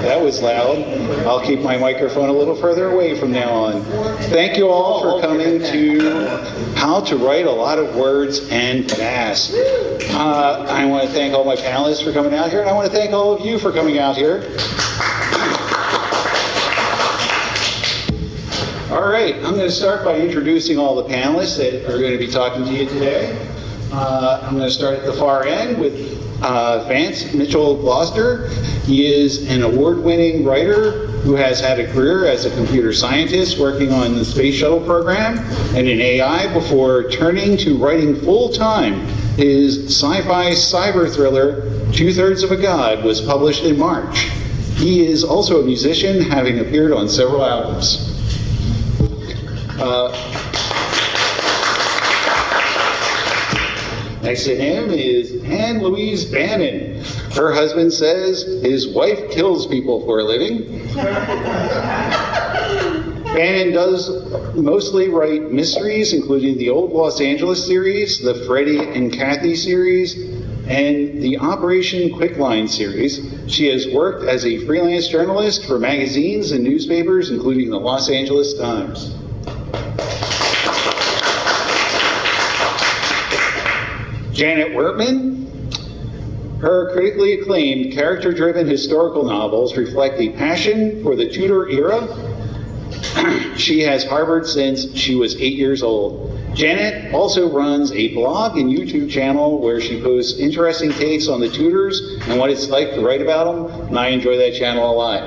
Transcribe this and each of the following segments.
That was loud. I'll keep my microphone a little further away from now on. Thank you all for coming to How to Write a Lot of Words and Fast. I want to thank all my panelists for coming out here, and I want to thank all of you for coming out here. All right, I'm going to start by introducing all the panelists that are going to be talking to you today. I'm going to start at the far end with Vance Mitchell Gloster. He is an award-winning writer who has had a career as a computer scientist working on the space shuttle program and in AI before turning to writing full-time. His sci-fi cyber thriller, 2/3 of a God, was published in March. He is also a musician, having appeared on several albums. Next to him is Anne Louise Bannon. Her husband says his wife kills people for a living. Bannon does mostly write mysteries, including the old Los Angeles series, the Freddie and Kathy series, and the Operation Quickline series. She has worked as a freelance journalist for magazines and newspapers, including the Los Angeles Times. Janet Wertman. Her critically acclaimed character-driven historical novels reflect a passion for the Tudor era. She has harbored since she was 8 years old. Janet also runs a blog and YouTube channel where she posts interesting takes on the Tudors and what it's like to write about them, and I enjoy that channel a lot.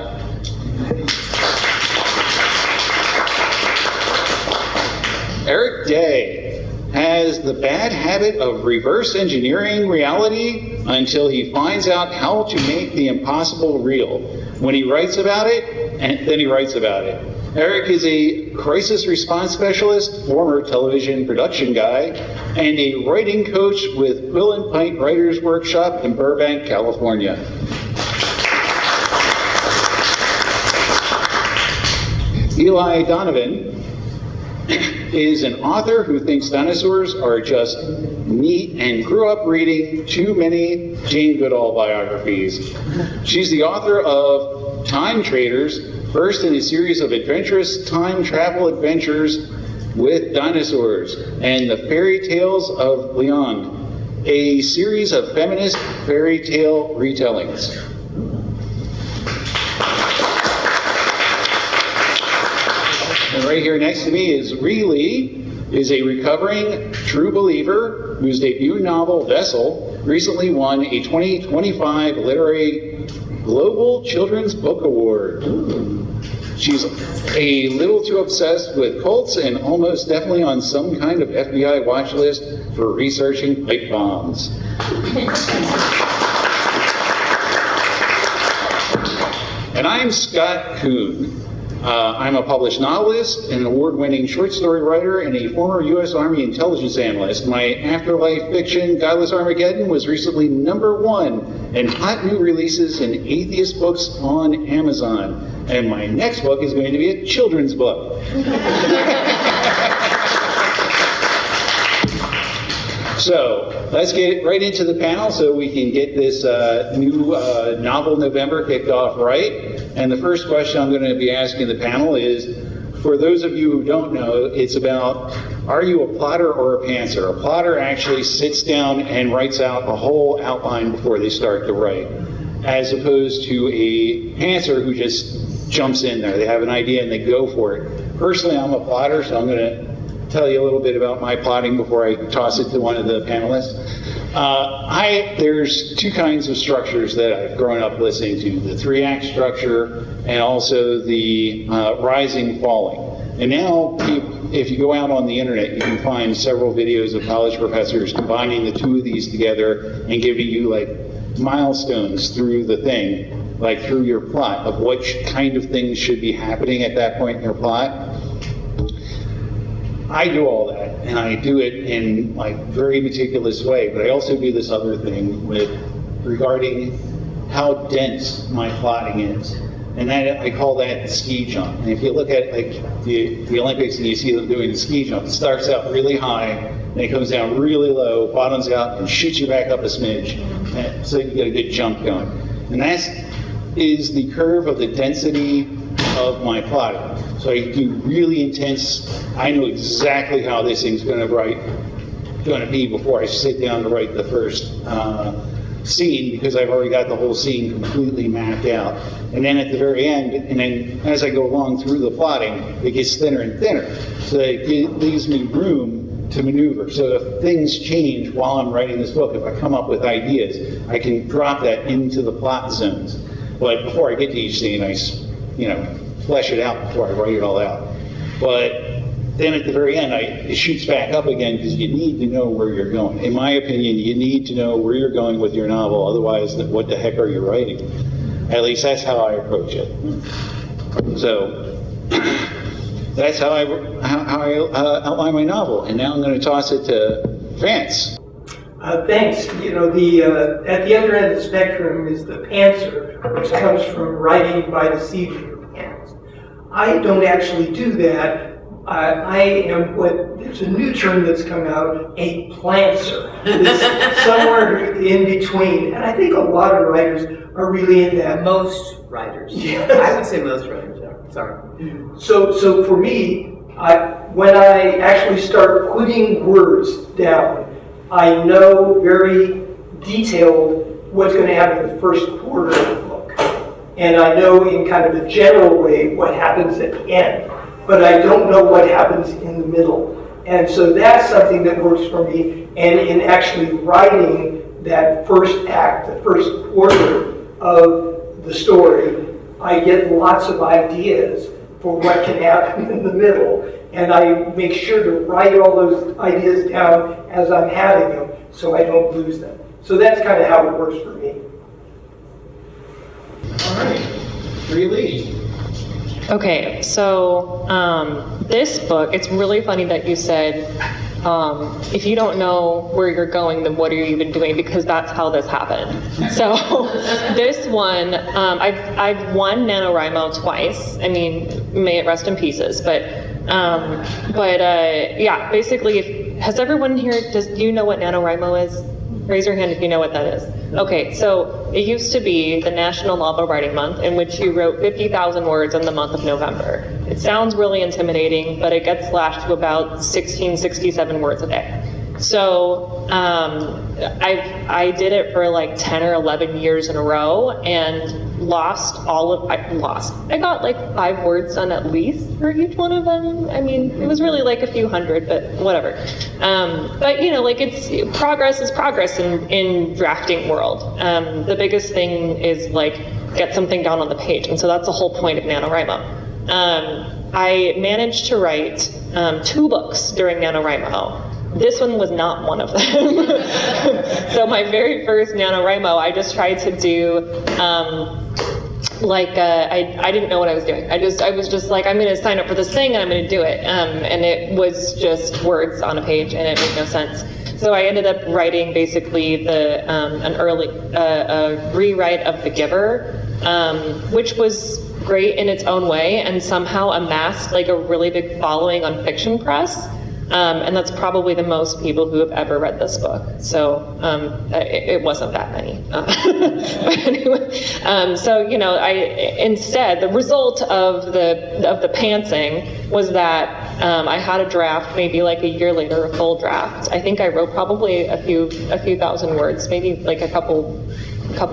Eric Day has the bad habit of reverse engineering reality until he finds out how to make the impossible real. When he writes about it, and then he writes about it. Eric is a crisis response specialist, former television production guy, and a writing coach with Quill and Pint Writers Workshop in Burbank, California. Eli Donovan is an author who thinks dinosaurs are just neat and grew up reading too many Jane Goodall biographies. She's the author of Time Traders, first in a series of adventurous time travel adventures with dinosaurs, and the Fairy Tales of Leon, a series of feminist fairy tale retellings. And right here next to me is Rie Lee, is a recovering true believer whose debut novel, Vessel, recently won a 2025 Literary Global Children's Book Award. She's a little too obsessed with cults and almost definitely on some kind of FBI watch list for researching pipe bombs. And I'm Scott Coon. I'm a published novelist, an award-winning short story writer, and a former U.S. Army intelligence analyst. My afterlife fiction, Godless Armageddon, was recently #1 in hot new releases in atheist books on Amazon. And my next book is going to be a children's book. So let's get right into the panel so we can get this new novel November kicked off right. And the first question I'm going to be asking the panel is, for those of you who don't know, it's about, are you a plotter or a pantser? A plotter actually sits down and writes out a whole outline before they start to write, as opposed to a pantser who just jumps in there. They have an idea and they go for it. Personally, I'm a plotter, so I'm going to tell you a little bit about my plotting before I toss it to one of the panelists. There's two kinds of structures that I've grown up listening to, the 3-act structure and also the rising, falling. And now, if you go out on the internet, you can find several videos of college professors combining the two of these together and giving you like milestones through the thing, like through your plot of which kind of things should be happening at that point in your plot. I do all that, and I do it in like very meticulous way, but I also do this other thing regarding how dense my plotting is. And that, I call that the ski jump. And if you look at like the Olympics and you see them doing the ski jump, it starts out really high, and it comes down really low, bottoms out, and shoots you back up a smidge. So you get a good jump going. And that's is the curve of the density of my plotting. So I do really intense, I know exactly how this thing's going to be before I sit down to write the first scene, because I've already got the whole scene completely mapped out. And then at the very end, and then as I go along through the plotting, it gets thinner and thinner. So it leaves me room to maneuver. So if things change while I'm writing this book, if I come up with ideas, I can drop that into the plot zones. But before I get to each scene, I, flesh it out before I write it all out. But then at the very end, it shoots back up again, because you need to know where you're going. In my opinion, you need to know where you're going with your novel, otherwise what the heck are you writing? At least that's how I approach it. So that's how I outline my novel. And now I'm going to toss it to Vance. Thanks. At the other end of the spectrum is the pantser, which comes from writing by the seat of your pants. I don't actually do that. I am there's a new term that's come out, a plantser. It's somewhere in between. And I think a lot of writers are really in that. Most writers. Yes. I would say most writers, yeah. Sorry. So for me, when I actually start putting words down, I know very detailed what's going to happen in the first quarter of the book. And I know in kind of a general way what happens at the end. But I don't know what happens in the middle. And so that's something that works for me. And in actually writing that first act, the first quarter of the story, I get lots of ideas for what can happen in the middle. And I make sure to write all those ideas down as I'm having them so I don't lose them. So that's kind of how it works for me. All right, Rie Lee. Okay, so this book, it's really funny that you said, if you don't know where you're going, then what are you even doing? Because that's how this happened. So this one, I've won NaNoWriMo twice. I mean, may it rest in pieces. But yeah, basically, has everyone here, do you know what NaNoWriMo is? Raise your hand if you know what that is. Okay, so it used to be the National Novel Writing Month, in which you wrote 50,000 words in the month of November. It sounds really intimidating, but it gets slashed to about 1667 words a day. So I did it for like 10 or 11 years in a row, and I got like 5 words done at least for each one of them. I mean, it was really like a few hundred, but whatever. But progress is progress in drafting world. The biggest thing is like get something down on the page, and so that's the whole point of NaNoWriMo. I managed to write 2 books during NaNoWriMo. This one was not one of them. So my very first NaNoWriMo, I just tried to do, I didn't know what I was doing. I was just like, I'm going to sign up for this thing and I'm going to do it. And it was just words on a page and it made no sense. So I ended up writing basically an early rewrite of The Giver, which was great in its own way and somehow amassed like a really big following on Fiction Press. And that's probably the most people who have ever read this book. So it wasn't that many. But anyway, so instead the result of the pantsing was that I had a draft maybe like a year later, a full draft. I think I wrote probably a few thousand words, maybe like a couple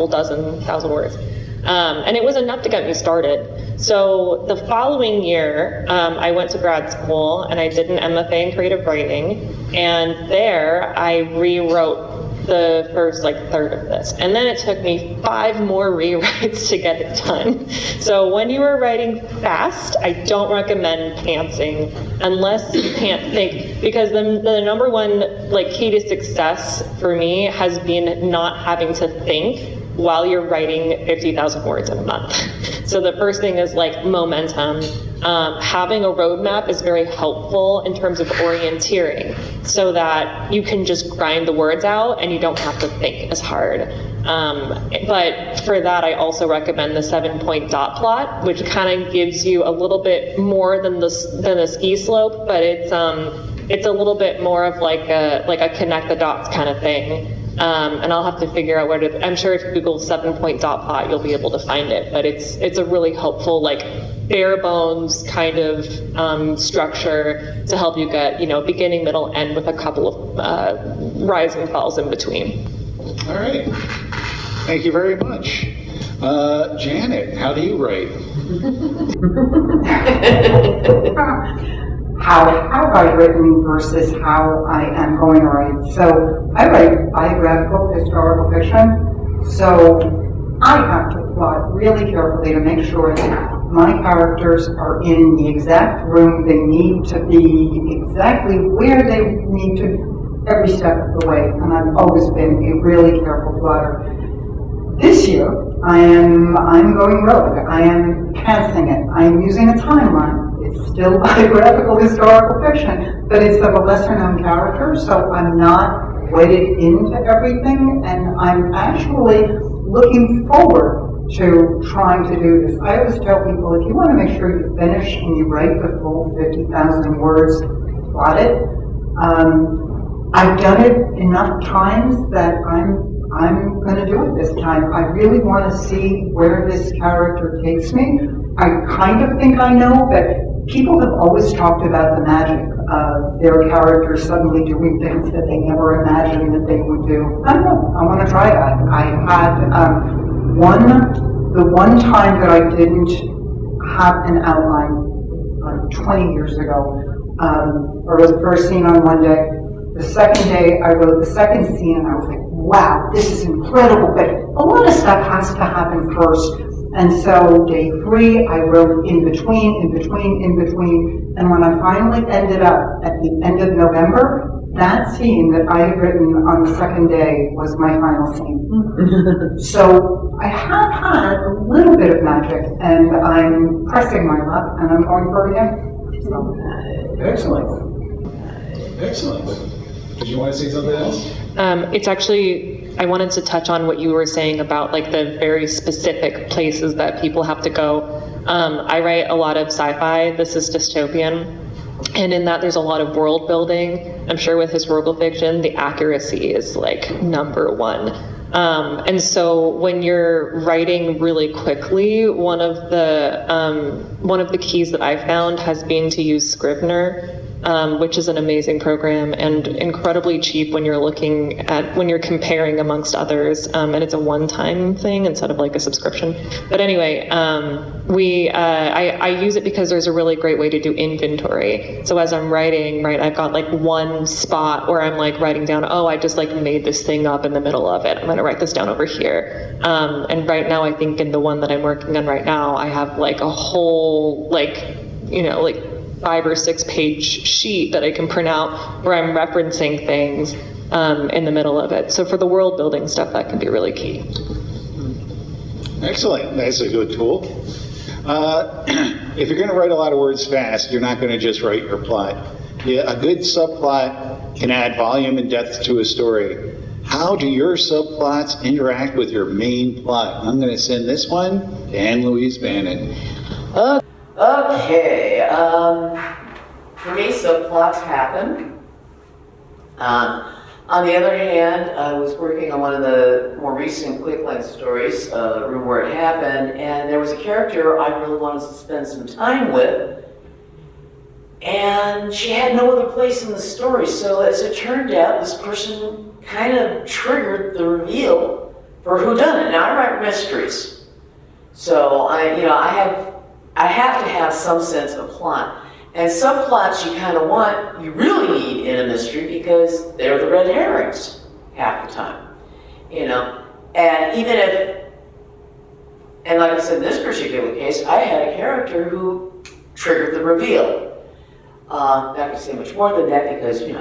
dozen thousand words. And it was enough to get me started. So the following year, I went to grad school and I did an MFA in creative writing. And there I rewrote the first third of this. And then it took me 5 more rewrites to get it done. So when you are writing fast, I don't recommend pantsing unless you can't think, because the number one key to success for me has been not having to think while you're writing 50,000 words in a month. So the first thing is momentum. Having a roadmap is very helpful in terms of orienteering, so that you can just grind the words out and you don't have to think as hard. But for that, I also recommend the 7-point dot plot, which kind of gives you a little bit more than the ski slope, but it's a little bit more of like a connect the dots kind of thing. And I'll have to figure out where to, I'm sure if you Google 7-point dot plot, you'll be able to find it, but it's a really helpful, like, bare bones kind of structure to help you get, beginning, middle, end with a couple of rise and falls in between. All right. Thank you very much. Janet, how do you write? How have I written versus how I am going to write? So I write biographical historical fiction, so I have to plot really carefully to make sure that my characters are in the exact room they need to be, exactly where they need to, every step of the way, and I've always been a really careful plotter. This year, I'm going rogue. I am pantsing it. I am using a timeline. It's still biographical historical fiction, but it's of a lesser known character, so I'm not wedded into everything, and I'm actually looking forward to trying to do this. I always tell people, if you want to make sure you finish and you write the full 50,000 words, plot it. I've done it enough times that I'm going to do it this time. I really want to see where this character takes me. I kind of think I know, but people have always talked about the magic of their characters suddenly doing things that they never imagined that they would do. I don't know. I want to try that. I had the one time that I didn't have an outline, 20 years ago, or was the first scene on one day. The second day, I wrote the second scene, and I was like, wow, this is incredible, but a lot of stuff has to happen first. And so day 3, I wrote in between, and when I finally ended up at the end of November, that scene that I had written on the second day was my final scene. So I have had a little bit of magic, and I'm pressing my luck, and I'm going for it again. So. Excellent. Did you want to say something else? It's actually, I wanted to touch on what you were saying about like the very specific places that people have to go. I write a lot of sci-fi. This is dystopian. And in that, there's a lot of world building. I'm sure with historical fiction, the accuracy is like number one. And so when you're writing really quickly, one of the keys that I found has been to use Scrivener, which is an amazing program and incredibly cheap when you're comparing amongst others, and it's a one-time thing instead of like a subscription. But anyway, I use it because there's a really great way to do inventory. So as I'm writing, right, I've got like one spot where I'm like writing down, oh, I just like made this thing up in the middle of it. I'm gonna write this down over here. And right now, I think in the one that I'm working on right now, I have like a whole like 5 or 6 page sheet that I can print out where I'm referencing things in the middle of it. So for the world building stuff, that can be really key. Excellent. That's a good tool. If you're going to write a lot of words fast, you're not going to just write your plot. Yeah, a good subplot can add volume and depth to a story. How do your subplots interact with your main plot? I'm going to send this one to Anne-Louise Bannon. Okay, for me, subplots happen. On the other hand, I was working on one of the more recent Quickline stories, Room Where It Happened, and there was a character I really wanted to spend some time with, and she had no other place in the story. So as it turned out, this person kind of triggered the reveal for whodunit. Now I write mysteries, so I have to have some sense of plot. And subplots you really need in a mystery because they're the red herrings half the time, And even and like I said, in this particular case, I had a character who triggered the reveal. Not going to say much more than that because, you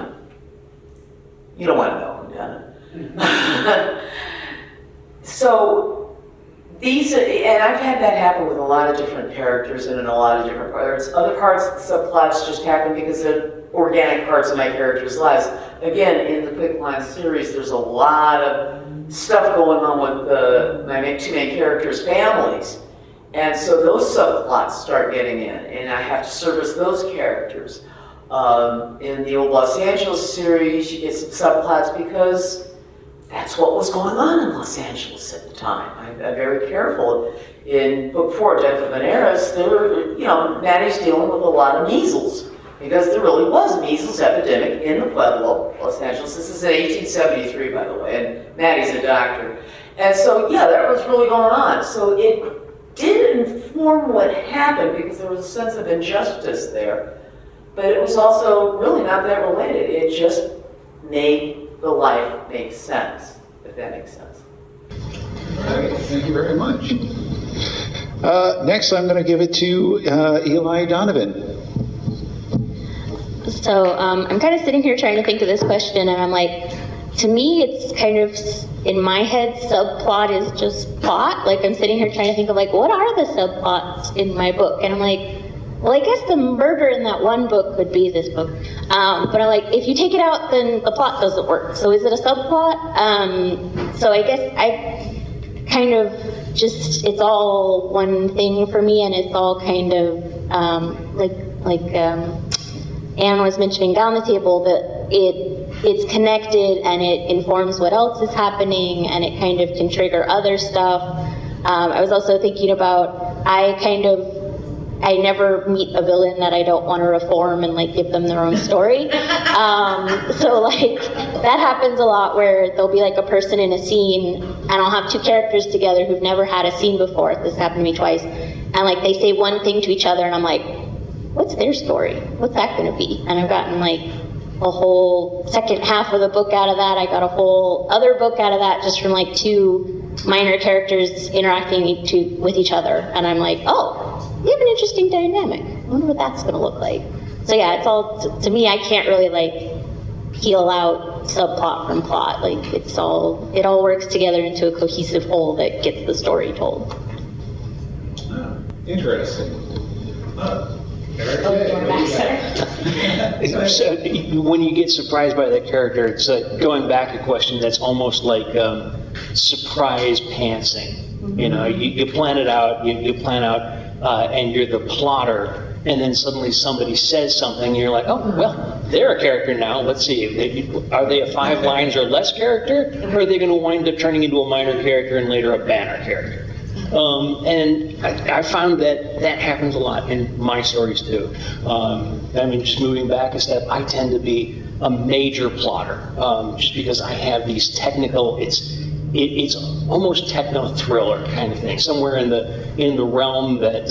don't want to know who done it. So, and I've had that happen with a lot of different characters and in a lot of different parts. Other parts, the subplots just happen because they're organic parts of my characters' lives. Again, in the Quickline series, there's a lot of stuff going on with my 2 main characters' families. And so those subplots start getting in, and I have to service those characters. In the old Los Angeles series, you get some subplots because that's what was going on in Los Angeles at the time. I'm very careful. In book 4, Death of an Heiress, Maddie's dealing with a lot of measles, because there really was a measles epidemic in the Pueblo, Los Angeles. This is in 1873, by the way, and Maddie's a doctor. And so, yeah, that was really going on. So it did inform what happened, because there was a sense of injustice there, but it was also really not that related. It just made the life make sense, if that makes sense. All right, thank you very much. Next, I'm going to give it to Eli Donovan. So I'm kind of sitting here trying to think of this question, and I'm like, to me, it's kind of, in my head, subplot is just plot. Like, I'm sitting here trying to think of, like, what are the subplots in my book? And I'm like, well, I guess the murder in that one book could be this book. But I'm like, if you take it out, then the plot doesn't work. So is it a subplot? So I guess I kind of just, it's all one thing for me, and it's all kind of, like Anne was mentioning down the table, that it's connected and it informs what else is happening, and it kind of can trigger other stuff. I was also thinking about, I never meet a villain that I don't want to reform and like give them their own story. So like that happens a lot, where there'll be like a person in a scene and I'll have two characters together who've never had a scene before. This happened to me twice. And like they say one thing to each other and I'm like, what's their story? What's that going to be? And I've gotten like a whole second half of the book out of that. I got a whole other book out of that just from like two minor characters interacting with each other. And I'm like, oh, you have an interesting dynamic. I wonder what that's going to look like. So yeah, it's all, to me, I can't really like peel out subplot from plot. Like it all works together into a cohesive whole that gets the story told. Interesting. So, when you get surprised by that character, it's going back a question that's almost like surprise pantsing. You know, you plan it out, you plan out, and you're the plotter, and then suddenly somebody says something, and you're like, oh, well, they're a character now. Let's see, are they a 5 lines or less character, or are they going to wind up turning into a minor character and later a banner character? And I found that happens a lot in my stories too. I mean, just moving back a step, I tend to be a major plotter, just because I have these technical, it's almost techno-thriller kind of thing, somewhere in the realm that,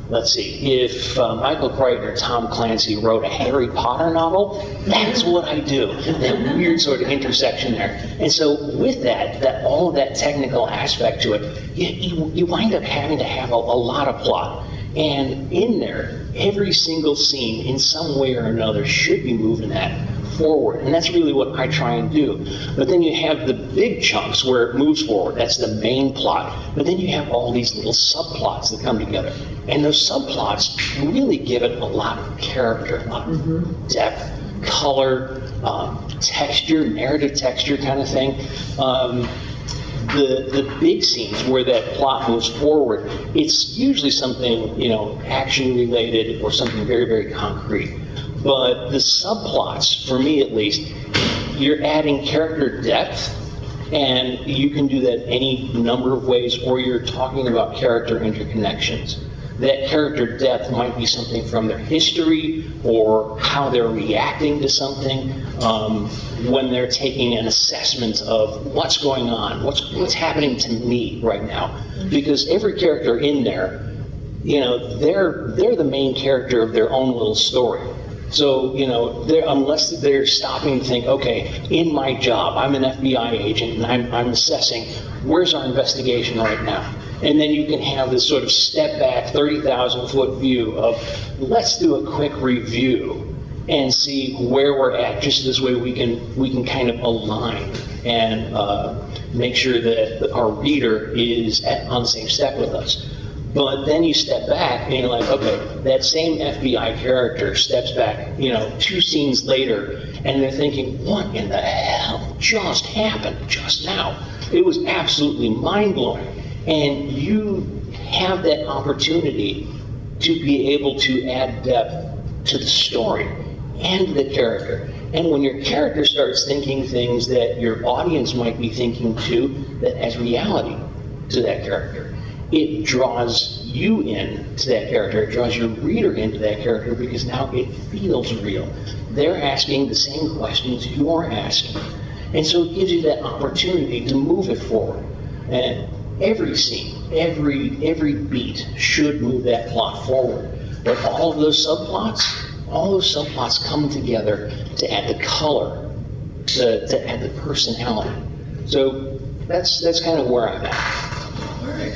let's see, if Michael Crichton or Tom Clancy wrote a Harry Potter novel, that's what I do, that weird sort of intersection there. And so with that all of that technical aspect to it, you wind up having to have a lot of plot. And in there, every single scene in some way or another should be moving that forward, and that's really what I try and do. But then you have the big chunks where it moves forward, that's the main plot, but then you have all these little subplots that come together, and those subplots really give it a lot of character, a lot of depth, color, texture, narrative texture kind of thing. The big scenes where that plot moves forward, it's usually something, action related or something very, very concrete. But the subplots, for me at least, you're adding character depth, and you can do that any number of ways, or you're talking about character interconnections. That character depth might be something from their history or how they're reacting to something, when they're taking an assessment of what's going on, what's happening to me right now. Because every character in there, they're the main character of their own little story. So, unless they're stopping to think, okay, in my job, I'm an FBI agent and I'm assessing, where's our investigation right now? And then you can have this sort of step back, 30,000 foot view of, let's do a quick review and see where we're at. Just this way we can kind of align and make sure that our reader is on the same step with us. But then you step back and you're like, okay, that same FBI character steps back, 2 scenes later, and they're thinking, what in the hell just happened just now? It was absolutely mind-blowing. And you have that opportunity to be able to add depth to the story and the character. And when your character starts thinking things that your audience might be thinking too, that adds reality to that character. It draws you in to that character. It draws your reader into that character because now it feels real. They're asking the same questions you're asking. And so it gives you that opportunity to move it forward. And every scene, every beat should move that plot forward. But all of those subplots come together to add the color, to add the personality. So that's kind of where I'm at. All right.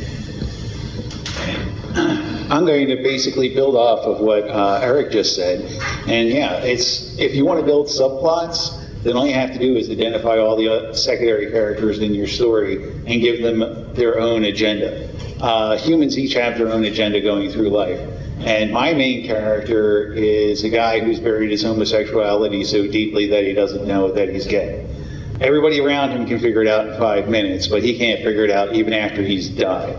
I'm going to basically build off of what Eric just said. And yeah, if you want to build subplots, then all you have to do is identify all the secondary characters in your story and give them their own agenda. Humans each have their own agenda going through life. And my main character is a guy who's buried his homosexuality so deeply that he doesn't know that he's gay. Everybody around him can figure it out in 5 minutes, but he can't figure it out even after he's died.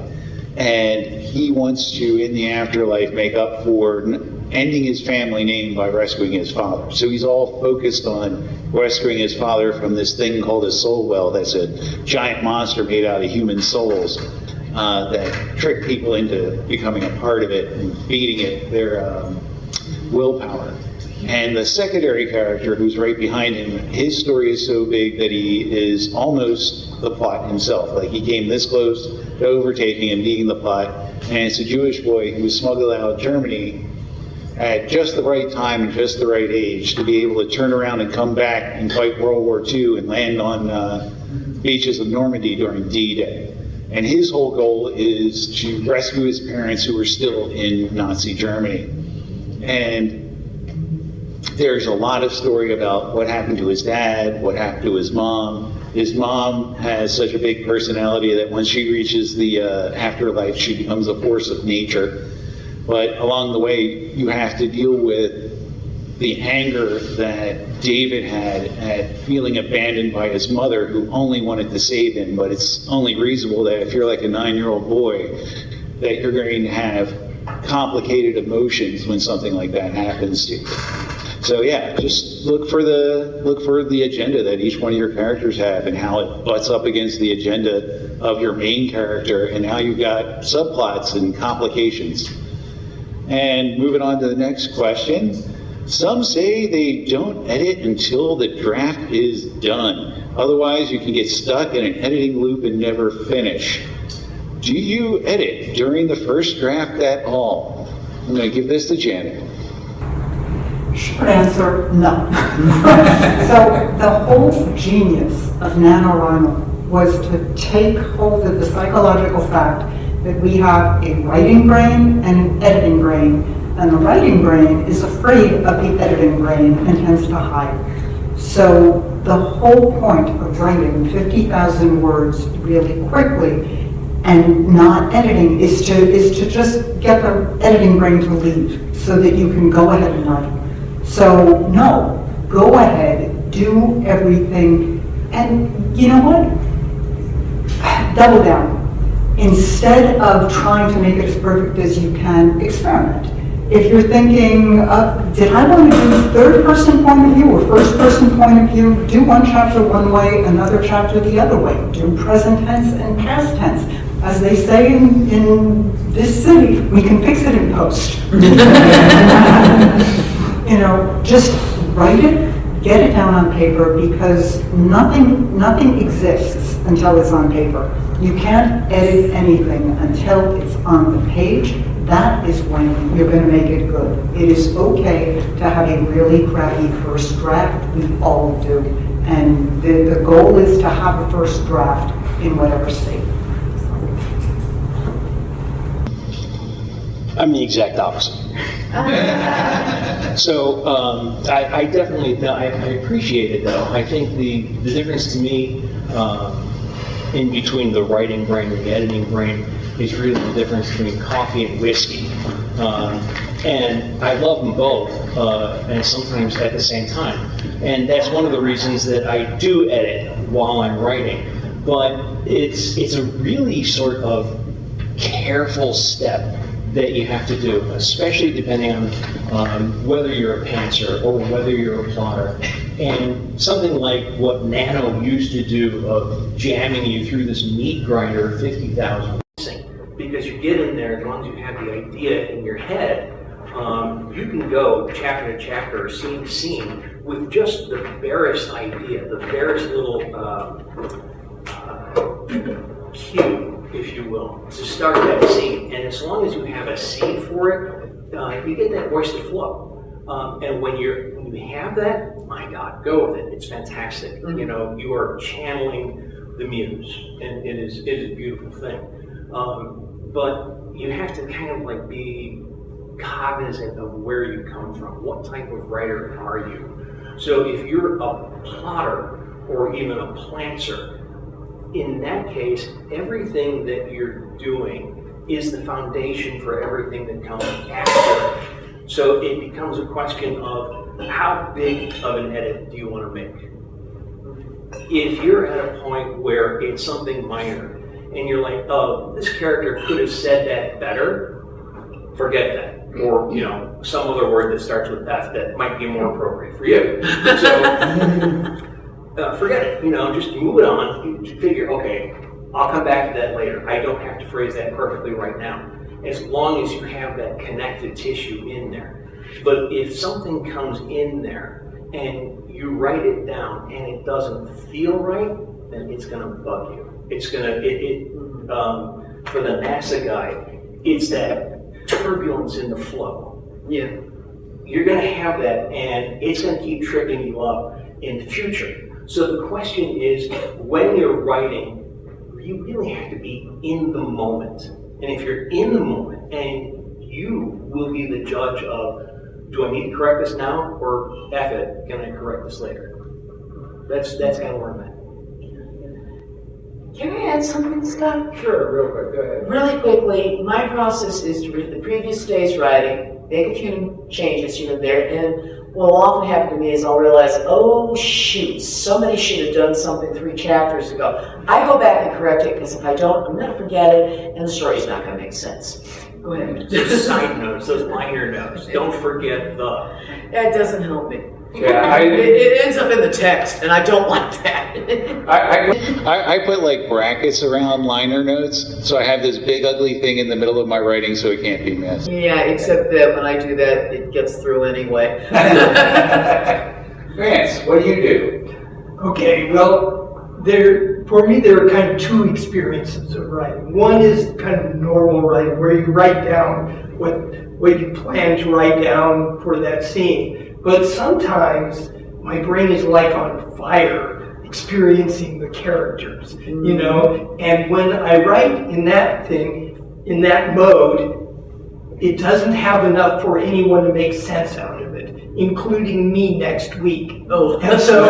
And he wants to, in the afterlife, make up for ending his family name by rescuing his father. So he's all focused on rescuing his father from this thing called a soul well that's a giant monster made out of human souls that trick people into becoming a part of it and feeding it their willpower. And the secondary character who's right behind him, his story is so big that he is almost the plot himself. Like he came this close to overtaking and being the plot. And it's a Jewish boy who was smuggled out of Germany at just the right time and just the right age to be able to turn around and come back and fight World War II and land on beaches of Normandy during D-Day. And his whole goal is to rescue his parents who were still in Nazi Germany. And there's a lot of story about what happened to his dad, what happened to his mom. His mom has such a big personality that once she reaches the afterlife, she becomes a force of nature. But along the way, you have to deal with the anger that David had at feeling abandoned by his mother, who only wanted to save him. But it's only reasonable that if you're like a 9-year-old boy, that you're going to have complicated emotions when something like that happens to you. So yeah, just look for the agenda that each one of your characters have and how it butts up against the agenda of your main character, and now you've got subplots and complications. And moving on to the next question. Some say they don't edit until the draft is done. Otherwise, you can get stuck in an editing loop and never finish. Do you edit during the first draft at all? I'm going to give this to Janet. Short answer, no. So the whole genius of NaNoWriMo was to take hold of the psychological fact that we have a writing brain and an editing brain, and the writing brain is afraid of the editing brain and tends to hide. So the whole point of writing 50,000 words really quickly and not editing is to just get the editing brain to leave so that you can go ahead and write. So no, go ahead, do everything, and you know what? Double down. Instead of trying to make it as perfect as you can, experiment. If you're thinking, did I want to do third-person point of view or first-person point of view, do one chapter one way, another chapter the other way. Do present tense and past tense. As they say in this city, we can fix it in post. You know, just write it, get it down on paper, because nothing exists until it's on paper. You can't edit anything until it's on the page. That is when you're going to make it good. It is okay to have a really crappy first draft. We all do. And the goal is to have a first draft in whatever state. I'm the exact opposite. So I definitely, no, I appreciate it though. I think the difference to me in between the writing brain and the editing brain is really the difference between coffee and whiskey. And I love them both, and sometimes at the same time. And that's one of the reasons that I do edit while I'm writing. But it's a really sort of careful step that you have to do, especially depending on whether you're a pantser or whether you're a plotter. And something like what Nano used to do of jamming you through this meat grinder of 50,000. Because you get in there, as long as you have the idea in your head, you can go chapter to chapter, scene to scene, with just the barest idea, the barest little cue, if you will, to start that scene. And as long as you have a scene for it, you get that voice to flow. And when you have that, my God, go with it. It's fantastic. You know, you are channeling the muse, and it is a beautiful thing. But you have to kind of like be cognizant of where you come from. What type of writer are you? So if you're a plotter or even a planter, in that case, everything that you're doing is the foundation for everything that comes after. So it becomes a question of how big of an edit do you want to make? If you're at a point where it's something minor, and you're like, oh, this character could have said that better, forget that. Or, you know, some other word that starts with F that might be more appropriate for you. So, forget it. You know, just move it on. You figure, okay, I'll come back to that later. I don't have to phrase that perfectly right now. As long as you have that connective tissue in there. But if something comes in there and you write it down and it doesn't feel right, then it's going to bug you. It's gonna, for the NASA guy, it's that turbulence in the flow. Yeah. You're gonna have that, and it's gonna keep tripping you up in the future. So the question is, when you're writing, you really have to be in the moment. And if you're in the moment, and you will be the judge of, do I need to correct this now, or F it, can I correct this later? That's kind of where I'm at. Can I add something, Scott? Sure, real quick, go ahead. Really quickly, my process is to read the previous day's writing, make a few changes here and there, and what will often happen to me is I'll realize, oh shoot, somebody should have done something 3 chapters ago. I go back and correct it, because if I don't, I'm going to forget it, and the story's not going to make sense. Go ahead. Those side notes, those liner notes, don't forget the. That doesn't help me. Yeah, it ends up in the text, and I don't like that. I put like brackets around liner notes, so I have this big ugly thing in the middle of my writing so it can't be missed. Yeah, except that when I do that, it gets through anyway. Vance, what do you do? Okay, well, for me, there are kind of 2 experiences of writing. One is kind of normal writing, where you write down what you plan to write down for that scene. But sometimes my brain is like on fire, experiencing the characters, you know? And when I write in that mode, it doesn't have enough for anyone to make sense out of it, including me next week. Oh. And so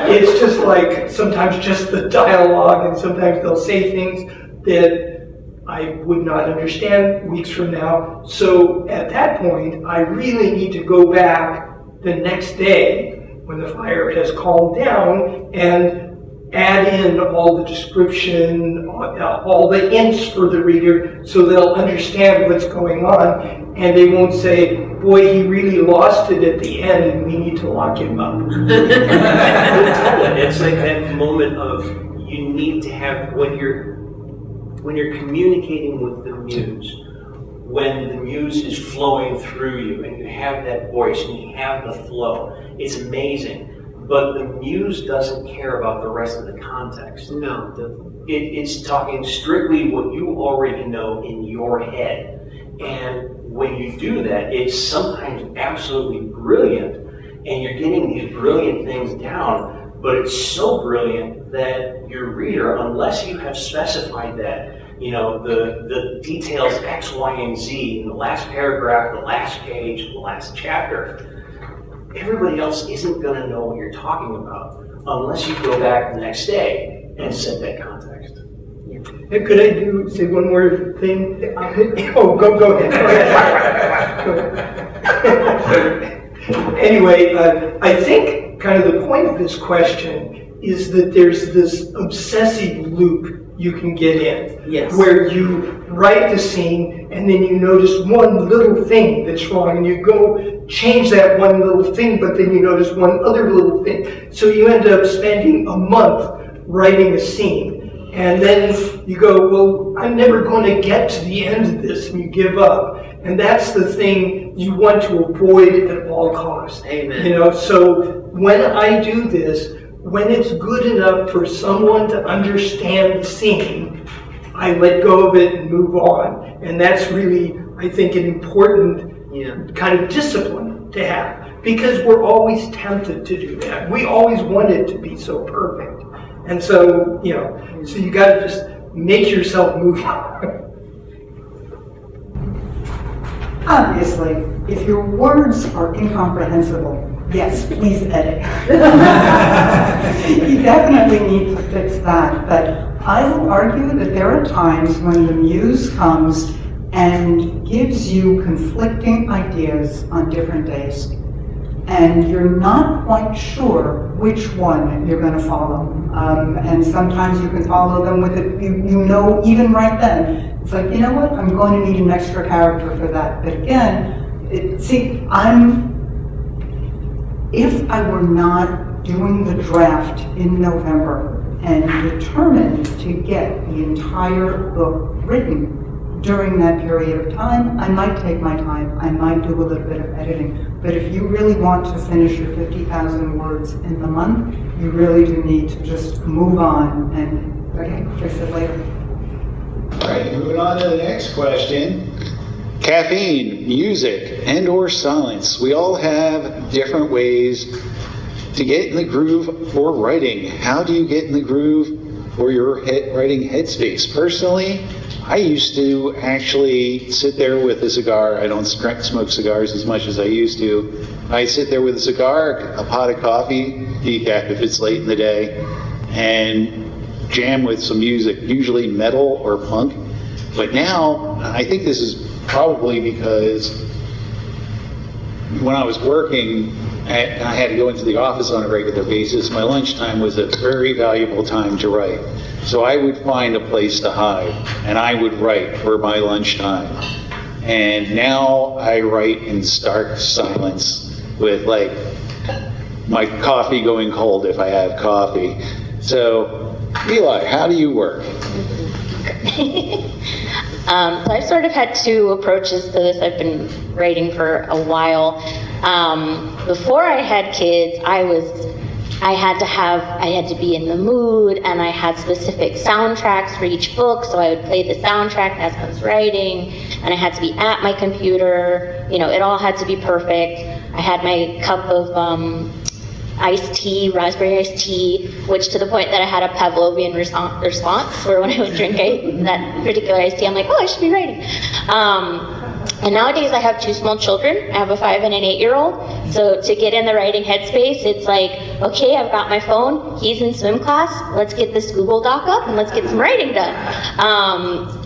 it's just like sometimes just the dialogue, and sometimes they'll say things that I would not understand weeks from now. So at that point, I really need to go back the next day when the fire has calmed down and add in all the description, all the hints for the reader, so they'll understand what's going on, and they won't say, boy, he really lost it at the end and we need to lock him up. It's like that moment of, you need to have, when you're communicating with the muse, when the muse is flowing through you and you have that voice and you have the flow, it's amazing. But the muse doesn't care about the rest of the context. No, it doesn't. It's talking strictly what you already know in your head. And when you do that, it's sometimes absolutely brilliant, and you're getting these brilliant things down, but it's so brilliant that your reader, unless you have specified that, you know, the details X, Y, and Z in the last paragraph, the last page, the last chapter, everybody else isn't going to know what you're talking about unless you go back the next day and set that context. Hey, could I say one more thing? Oh, go ahead. Anyway, I think kind of the point of this question is that there's this obsessive loop you can get in. Yes. Where you write the scene and then you notice one little thing that's wrong and you go change that one little thing, but then you notice one other little thing. So you end up spending a month writing a scene. And then you go, well, I'm never going to get to the end of this, and you give up. And that's the thing you want to avoid at all costs. Amen. You know, so when I do this, when it's good enough for someone to understand the scene, I let go of it and move on. And that's really, I think, an important kind of discipline to have. Because we're always tempted to do that. We always want it to be so perfect. And so, you know, so you got to just make yourself move on. Obviously, if your words are incomprehensible, yes, please edit. You definitely need to fix that. But I will argue that there are times when the muse comes and gives you conflicting ideas on different days. And you're not quite sure which one you're going to follow. And sometimes you can follow them with it, you know, even right then, it's like, you know what, I'm going to need an extra character for that. But again, if I were not doing the draft in November and determined to get the entire book written during that period of time, I might take my time. I might do a little bit of editing. But if you really want to finish your 50,000 words in the month, you really do need to just move on and, okay, fix it later. All right, moving on to the next question. Caffeine, music, and or silence. We all have different ways to get in the groove for writing. How do you get in the groove for your writing headspace? Personally, I used to actually sit there with a cigar. I don't smoke cigars as much as I used to. I sit there with a cigar, a pot of coffee, decaf if it's late in the day, and jam with some music, usually metal or punk. But now, I think this is probably because when I was working, and I had to go into the office on a regular basis, my lunchtime was a very valuable time to write. So I would find a place to hide, and I would write for my lunchtime. And now I write in stark silence with like my coffee going cold if I have coffee. So Eli, how do you work? So I've sort of had two approaches to this. I've been writing for a while. Before I had kids, I had to be in the mood, and I had specific soundtracks for each book, so I would play the soundtrack as I was writing, and I had to be at my computer. You know, it all had to be perfect. I had my cup of iced tea, raspberry iced tea, which to the point that I had a Pavlovian response, where when I would drink that particular iced tea, I'm like, oh, I should be writing. And nowadays I have two small children. I have a 5 and an 8-year-old. So to get in the writing headspace, it's like, okay, I've got my phone, he's in swim class, let's get this Google Doc up and let's get some writing done.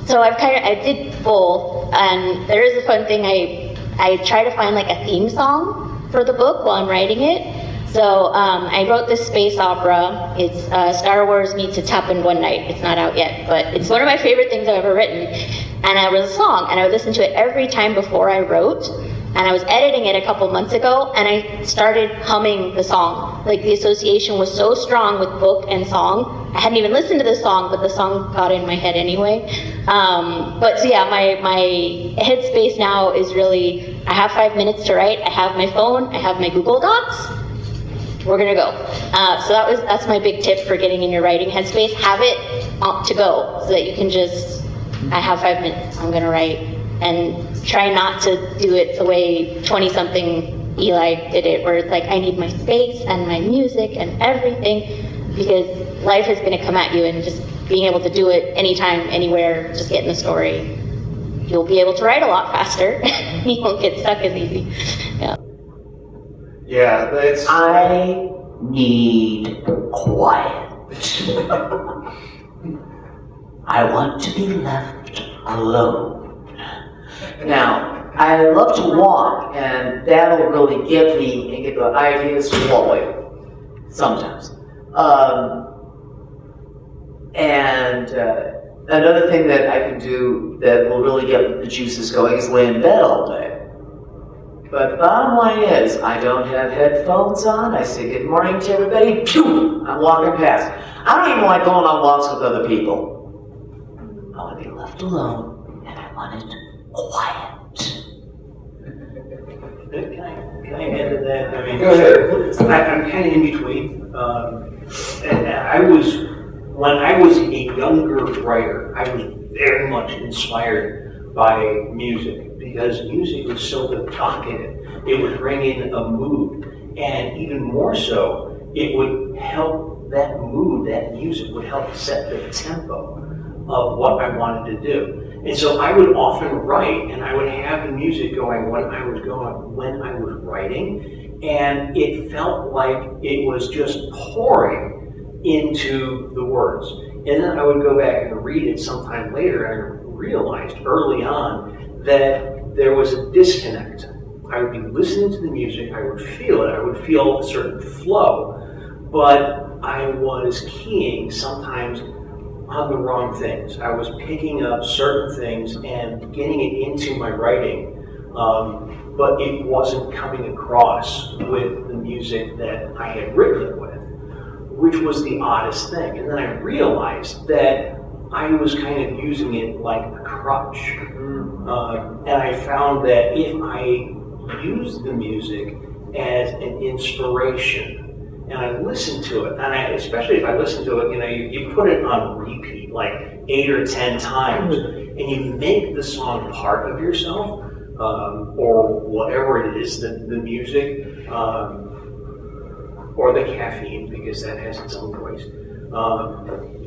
So I did both, and there is a fun thing, I try to find like a theme song for the book while I'm writing it. So I wrote this space opera. It's Star Wars meets It's Happened One Night. It's not out yet, but it's one of my favorite things I've ever written. And I wrote a song, and I would listen to it every time before I wrote. And I was editing it a couple months ago, and I started humming the song. Like, the association was so strong with book and song. I hadn't even listened to the song, but the song got in my head anyway. But so yeah, my headspace now is really, I have 5 minutes to write, I have my phone, I have my Google Docs, we're gonna go. So that's my big tip for getting in your writing headspace. Have it to go, so that you can just, I have 5 minutes, I'm gonna write. And try not to do it the way 20-something Eli did it, where it's like, I need my space and my music and everything, because life is gonna come at you, and just being able to do it anytime, anywhere, just get in the story. You'll be able to write a lot faster. You won't get stuck as easy. Yeah. Yeah, that's... I need quiet. I want to be left alone. Now, I love to walk, and that'll really give me and give the ideas flowing sometimes. And another thing that I can do that will really get the juices going is lay in bed all day. But the bottom line is, I don't have headphones on. I say good morning to everybody. Phew, I'm walking past. I don't even like going on walks with other people. I want to be left alone, and I want it quiet. Can I add to that? I mean, Go ahead. I'm kind of in between. When I was a younger writer, I was very much inspired by music because music was so evocative. It would bring in a mood, and even more so, it would help that mood, that music would help set the tempo of what I wanted to do. And so I would often write, and I would have the music going when I was writing, and it felt like it was just pouring into the words. And then I would go back and read it sometime later, and I realized early on that there was a disconnect. I would be listening to the music, I would feel it, I would feel a certain flow, but I was keying sometimes on the wrong things. I was picking up certain things and getting it into my writing, but it wasn't coming across with the music that I had written it with, which was the oddest thing. And then I realized that I was kind of using it like a crutch. And I found that if I used the music as an inspiration, and I listen to it, and especially if I listen to it, you put it on repeat like 8 or 10 times, and you make the song part of yourself, or whatever it is, the music, or the caffeine, because that has its own voice.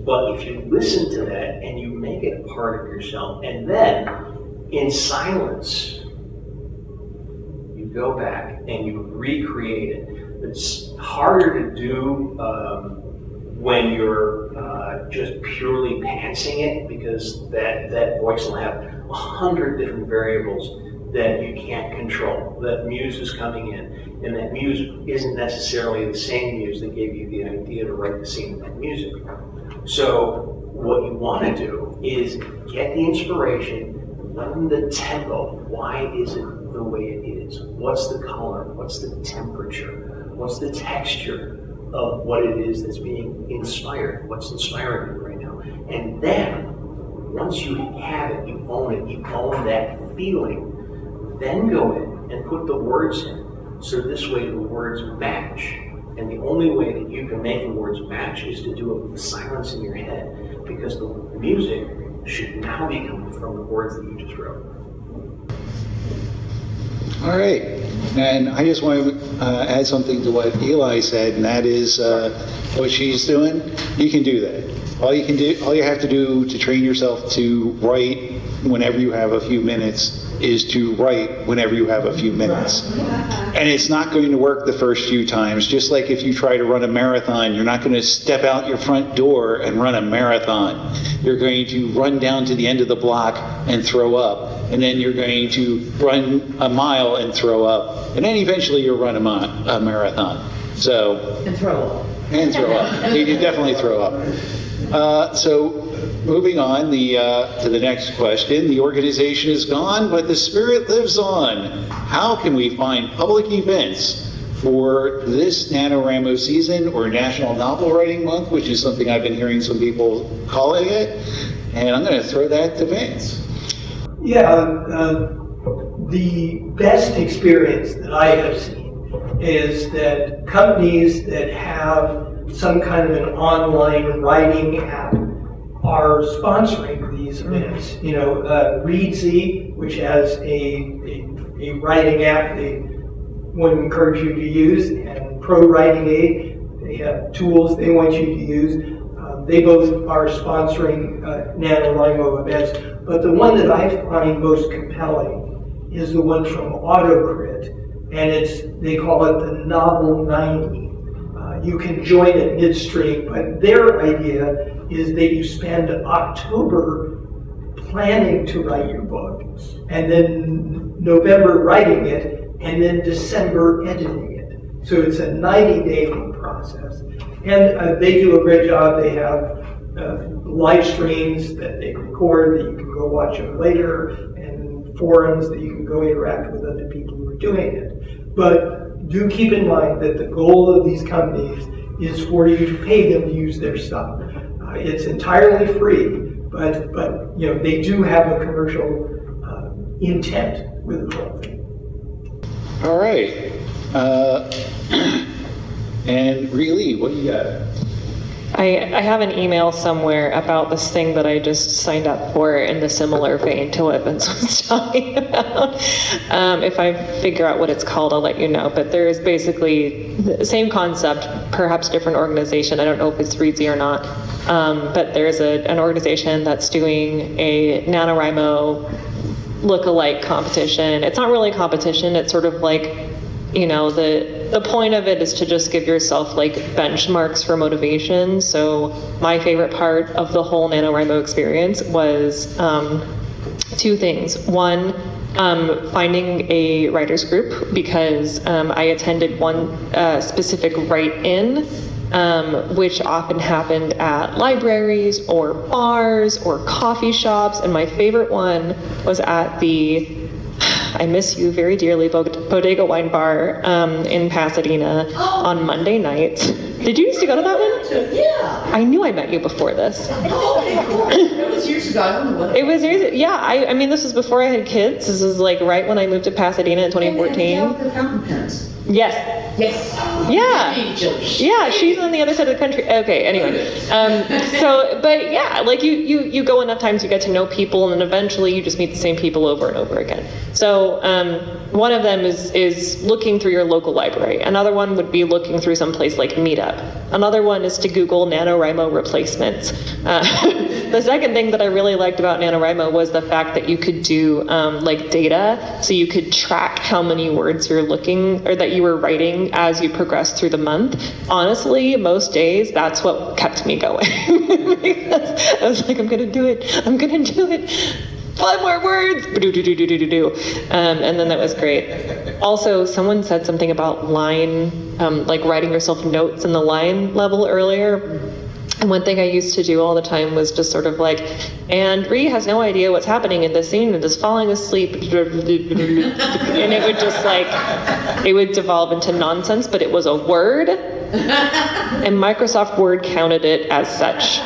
But if you listen to that and you make it a part of yourself, and then in silence, you go back and you recreate it. It's harder to do when you're just purely pantsing it, because that voice will have 100 different variables that you can't control. That muse is coming in, and that muse isn't necessarily the same muse that gave you the idea to write the scene in that music. So what you want to do is get the inspiration, learn the tempo. Why is it the way it is? What's the color? What's the temperature? What's the texture of what it is that's being inspired? What's inspiring you right now? And then, once you have it, you own that feeling, then go in and put the words in. So this way the words match. And the only way that you can make the words match is to do it with the silence in your head, because the music should now be coming from the words that you just wrote. All right, and I just want to add something to what Eli said, and that is what she's doing. You can do that. All you have to do to train yourself to write whenever you have a few minutes is to write whenever you have a few minutes. And it's not going to work the first few times. Just like if you try to run a marathon, you're not going to step out your front door and run a marathon. You're going to run down to the end of the block and throw up. And then you're going to run a mile and throw up. And then eventually you'll run a marathon. So. And throw up. And throw up. You definitely throw up. So moving on to the next question. The organization is gone, but the spirit lives on. How can we find public events for this NaNoWriMo season, or National Novel Writing Month, which is something I've been hearing some people calling it? And I'm going to throw that to Vance. Yeah, the best experience that I have seen is that companies that have some kind of an online writing app are sponsoring these events. You know, Rie Lee, which has a writing app they want to encourage you to use, and Pro Writing Aid, they have tools they want you to use. They both are sponsoring NaNoWriMo events, but the one that I find most compelling is the one from AutoCrit, and they call it the Novel 90. You can join it midstream, but their idea is that you spend October planning to write your book, and then November writing it, and then December editing it. So it's a 90-day process. And they do a great job. They have live streams that they record that you can go watch them later, and forums that you can go interact with other people who are doing it. But do keep in mind that the goal of these companies is for you to pay them to use their stuff. It's entirely free, but you know, they do have a commercial intent with the whole thing. All right. And Rie Lee, what do you got? I have an email somewhere about this thing that I just signed up for in the similar vein to what Vance was talking about. If I figure out what it's called, I'll let you know. But there is basically the same concept, perhaps different organization. I don't know if it's Reedsy or not. But there's an organization that's doing a NaNoWriMo look-alike competition. It's not really a competition. It's sort of like, you know, the point of it is to just give yourself like benchmarks for motivation. So my favorite part of the whole NaNoWriMo experience was two things. One, finding a writers group, because I attended one specific write-in, which often happened at libraries or bars or coffee shops. And my favorite one was at the I miss you very dearly, Bodega Wine Bar in Pasadena on Monday nights. Did you used to go to that one? Yeah. I knew I met you before this. Oh, okay, cool. It was years ago. I don't know what it was years. Yeah, I mean, this was before I had kids. This was like right when I moved to Pasadena in 2014. The fountain pens. Yes. Yes. Yeah. Yeah, she's on the other side of the country. Okay, anyway. But yeah, like you go enough times, you get to know people, and then eventually you just meet the same people over and over again. So one of them is looking through your local library. Another one would be looking through some place like Meetup. Another one is to Google NaNoWriMo replacements. The second thing that I really liked about NaNoWriMo was the fact that you could do like data, so you could track how many words you're looking, or that you were writing as you progress through the month. Honestly, most days, that's what kept me going. Because I was like, I'm gonna do it. 5 more words. And then that was great. Also, someone said something about line, like writing yourself notes in the line level earlier. And one thing I used to do all the time was just sort of like, and Rie has no idea what's happening in this scene and is falling asleep. And it would just like, it would devolve into nonsense, but it was a word. And Microsoft Word counted it as such.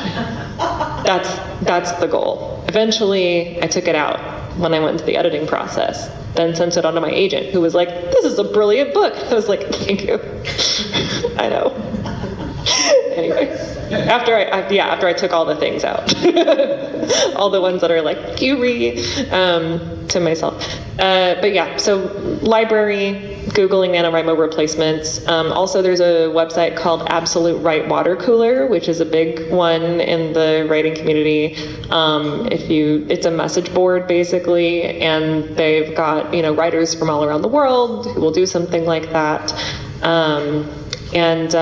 That's the goal. Eventually, I took it out when I went into the editing process, then sent it on to my agent, who was like, this is a brilliant book. I was like, thank you. I know. Anyway, after I took all the things out, all the ones that are like Rie, to myself. But yeah, so library, Googling NaNoWriMo replacements. Also, there's a website called Absolute Write Water Cooler, which is a big one in the writing community. It's a message board basically, and they've got, you know, writers from all around the world who will do something like that. And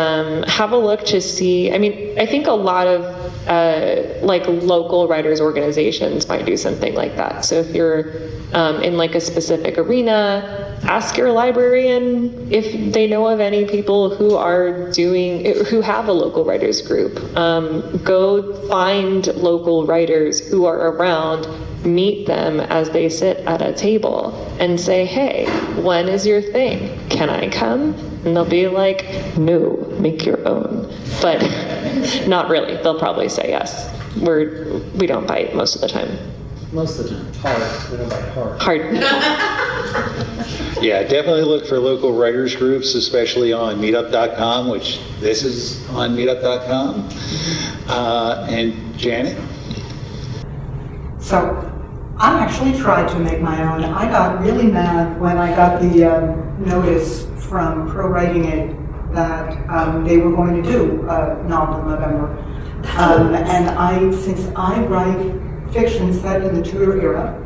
have a look to see, I mean, I think a lot of like local writers organizations might do something like that. So if you're in like a specific arena, ask your librarian if they know of any people who have a local writers group. Go find local writers who are around, meet them as they sit at a table and say, hey, when is your thing? Can I come? And they'll be like, no, make your own. But not really. They'll probably say yes. We don't bite most of the time. Most of the time. Hard. We don't bite hard. Hard. Yeah, definitely look for local writers groups, especially on meetup.com, which this is on meetup.com. And Janet? So I actually tried to make my own. I got really mad when I got the notice from Pro Writing Aid that they were going to do a novel in November. And since I write fiction set in the Tudor era,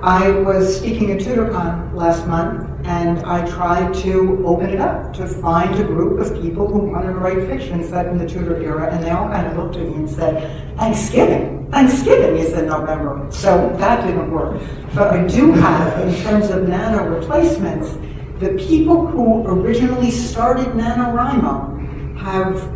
I was speaking at TudorCon last month, and I tried to open it up to find a group of people who wanted to write fiction set in the Tudor era, and they all kind of looked at me and said, Thanksgiving is in November. So that didn't work. But I do have, in terms of nano replacements, The people who originally started NaNoWriMo have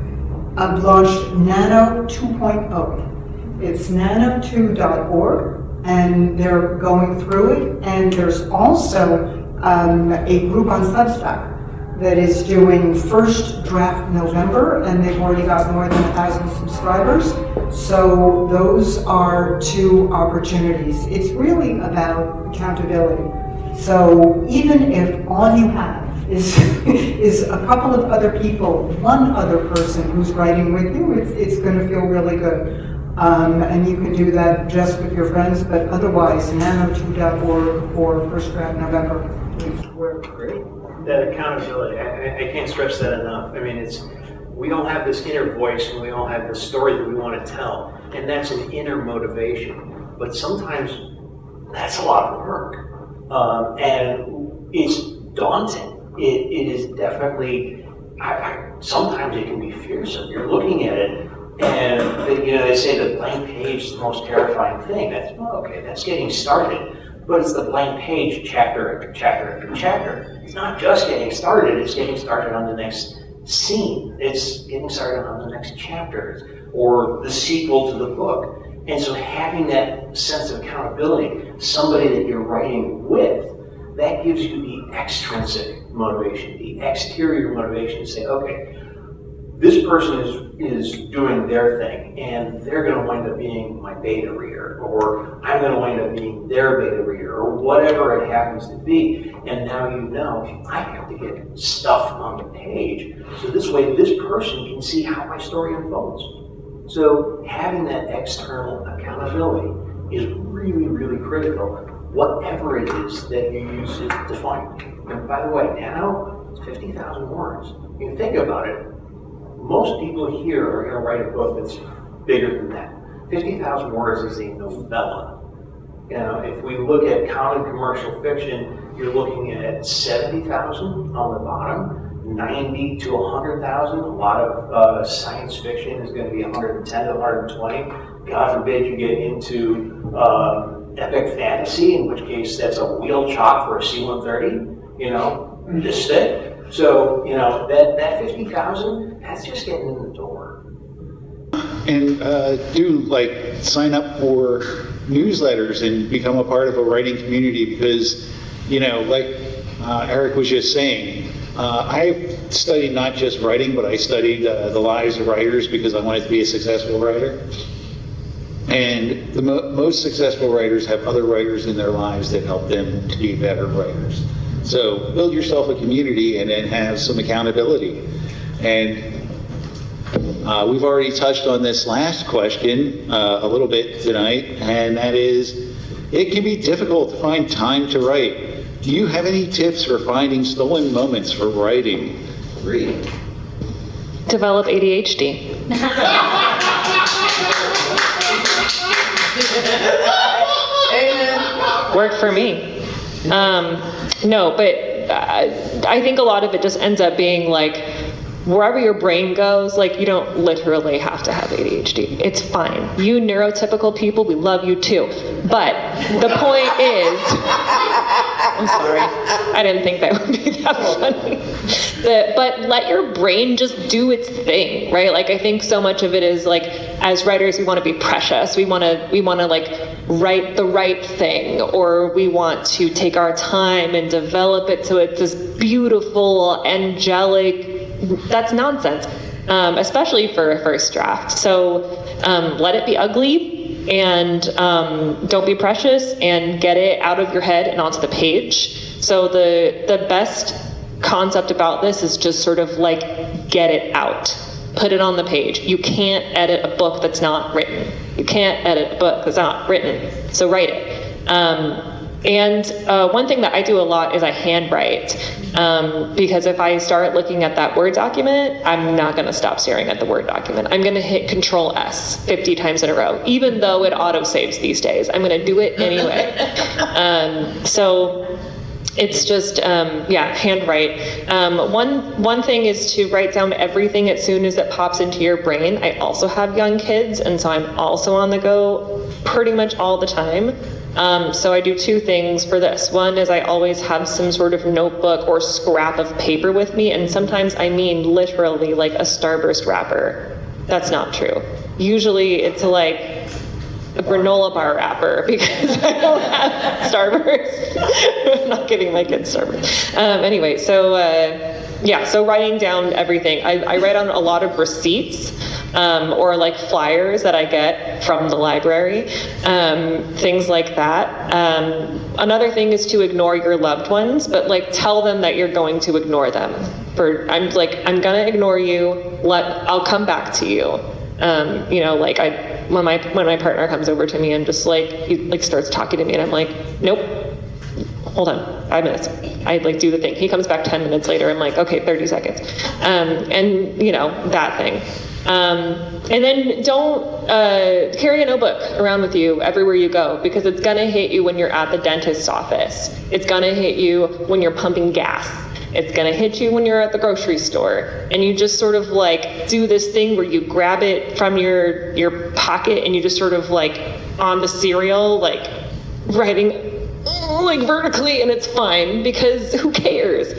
launched Nano 2.0. It's nano2.org, and they're going through it. And there's also a group on Substack that is doing first draft November, and they've already got more than 1,000 subscribers. So those are two opportunities. It's really about accountability. So even if all you have is a couple of other people, one other person who's writing with you, it's going to feel really good. And you can do that just with your friends, but otherwise, nano2.org or First Draft November is where. Great. That accountability, I can't stress that enough. I mean, we all have this inner voice and we all have this story that we want to tell, and that's an inner motivation. But sometimes that's a lot of work. And it's daunting. It is definitely, sometimes it can be fearsome. You're looking at it, and they say the blank page is the most terrifying thing. That's getting started. But it's the blank page, chapter after chapter after chapter. It's not just getting started, it's getting started on the next scene. It's getting started on the next chapter, or the sequel to the book. And so having that sense of accountability, somebody that you're writing with, that gives you the extrinsic motivation, the exterior motivation to say, okay, this person is doing their thing, and they're going to wind up being my beta reader, or I'm going to wind up being their beta reader, or whatever it happens to be. And now you know I have to get stuff on the page, so this way this person can see how my story unfolds. So having that external accountability is really, really critical, whatever it is that you use it to find. And by the way, Nano is 50,000 words. You think about it, most people here are going to write a book that's bigger than that. 50,000 words is a novella. If we look at common commercial fiction, you're looking at 70,000 on the bottom, 90 to 100,000. A lot of science fiction is going to be 110 to 120. God forbid you get into epic fantasy, in which case that's a wheel chop for a C-130, this thick. So, that 50,000, that's just getting in the door. And sign up for newsletters and become a part of a writing community because, Eric was just saying, I studied not just writing, but I studied the lives of writers because I wanted to be a successful writer. And the most successful writers have other writers in their lives that help them to be better writers. So build yourself a community and then have some accountability. And we've already touched on this last question a little bit tonight, and that is, it can be difficult to find time to write. Do you have any tips for finding stolen moments for writing? Rie. Develop ADHD. Worked for me. No, but I think a lot of it just ends up being wherever your brain goes, you don't literally have to have ADHD. It's fine. You neurotypical people, we love you too. But the point is, I'm sorry, I didn't think that would be that funny. But let your brain just do its thing, right? I think so much of it is as writers, we want to be precious. We want to write the right thing, or we want to take our time and develop it so it's this beautiful, angelic. That's nonsense, especially for a first draft. So let it be ugly, and don't be precious, and get it out of your head and onto the page. So the best concept about this is just sort of get it out. Put it on the page. You can't edit a book that's not written. You can't edit a book that's not written. So write it. And one thing that I do a lot is I handwrite, because if I start looking at that Word document, I'm not going to stop staring at the Word document. I'm going to hit Control S 50 times in a row, even though it auto-saves these days. I'm going to do it anyway. So it's just, handwrite. One thing is to write down everything as soon as it pops into your brain. I also have young kids, and so I'm also on the go pretty much all the time. So I do two things for this. One is I always have some sort of notebook or scrap of paper with me, and sometimes I mean literally like a Starburst wrapper. That's not true. Usually it's like a granola bar wrapper because I don't have Starburst. I'm not giving my kids Starburst. Anyway, so yeah, so writing down everything. I write on a lot of receipts or like flyers that I get from the library, things like that. Another thing is to ignore your loved ones, but like tell them that you're going to ignore them. I'm gonna ignore you. I'll come back to you. You know, like when my partner comes over to me and just like he like starts talking to me and I'm like, nope, hold on, 5 minutes. I like do the thing. He comes back 10 minutes later. I'm like, okay, 30 seconds. And you know, that thing. And then don't carry a notebook around with you everywhere you go, because it's gonna hit you when you're at the dentist's office. It's gonna hit you when you're pumping gas. It's gonna hit you when you're at the grocery store, and you just sort of like do this thing where you grab it from your pocket and you just sort of like on the cereal, like writing like vertically, and it's fine because who cares?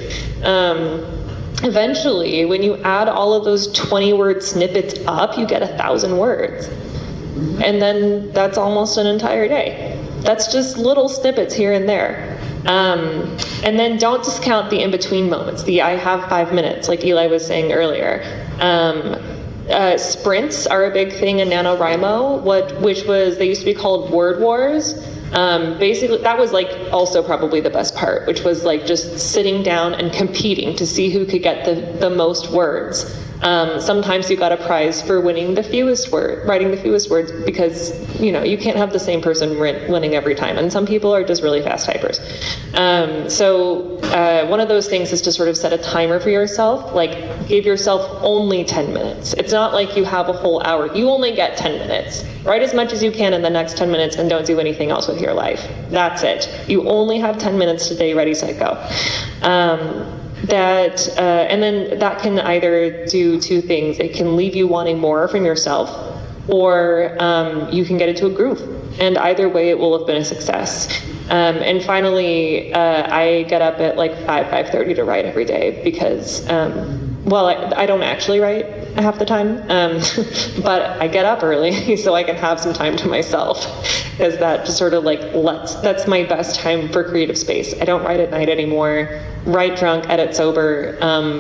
Eventually, when you add all of those 20-word snippets up, you get 1,000 words. And then that's almost an entire day. That's just little snippets here and there. And then don't discount the in-between moments, the I have 5 minutes, like Eli was saying earlier. Sprints are a big thing in NaNoWriMo, they used to be called word wars. Basically, that was like also probably the best part, which was like just sitting down and competing to see who could get the most words. Sometimes you got a prize for writing the fewest words, because you know you can't have the same person winning every time, and some people are just really fast typers. So one of those things is to sort of set a timer for yourself, like give yourself only 10 minutes. It's not like you have a whole hour. You only get 10 minutes. Write as much as you can in the next 10 minutes and don't do anything else with your life. That's it. You only have 10 minutes today, ready, set, go. And then that can either do two things. It can leave you wanting more from yourself, or you can get into a groove. And either way, it will have been a success. And finally, I get up at like 5:30 to write every day because, I don't actually write half the time, but I get up early so I can have some time to myself, because that just sort of like that's my best time for creative space. I don't write at night anymore. Write drunk, edit sober,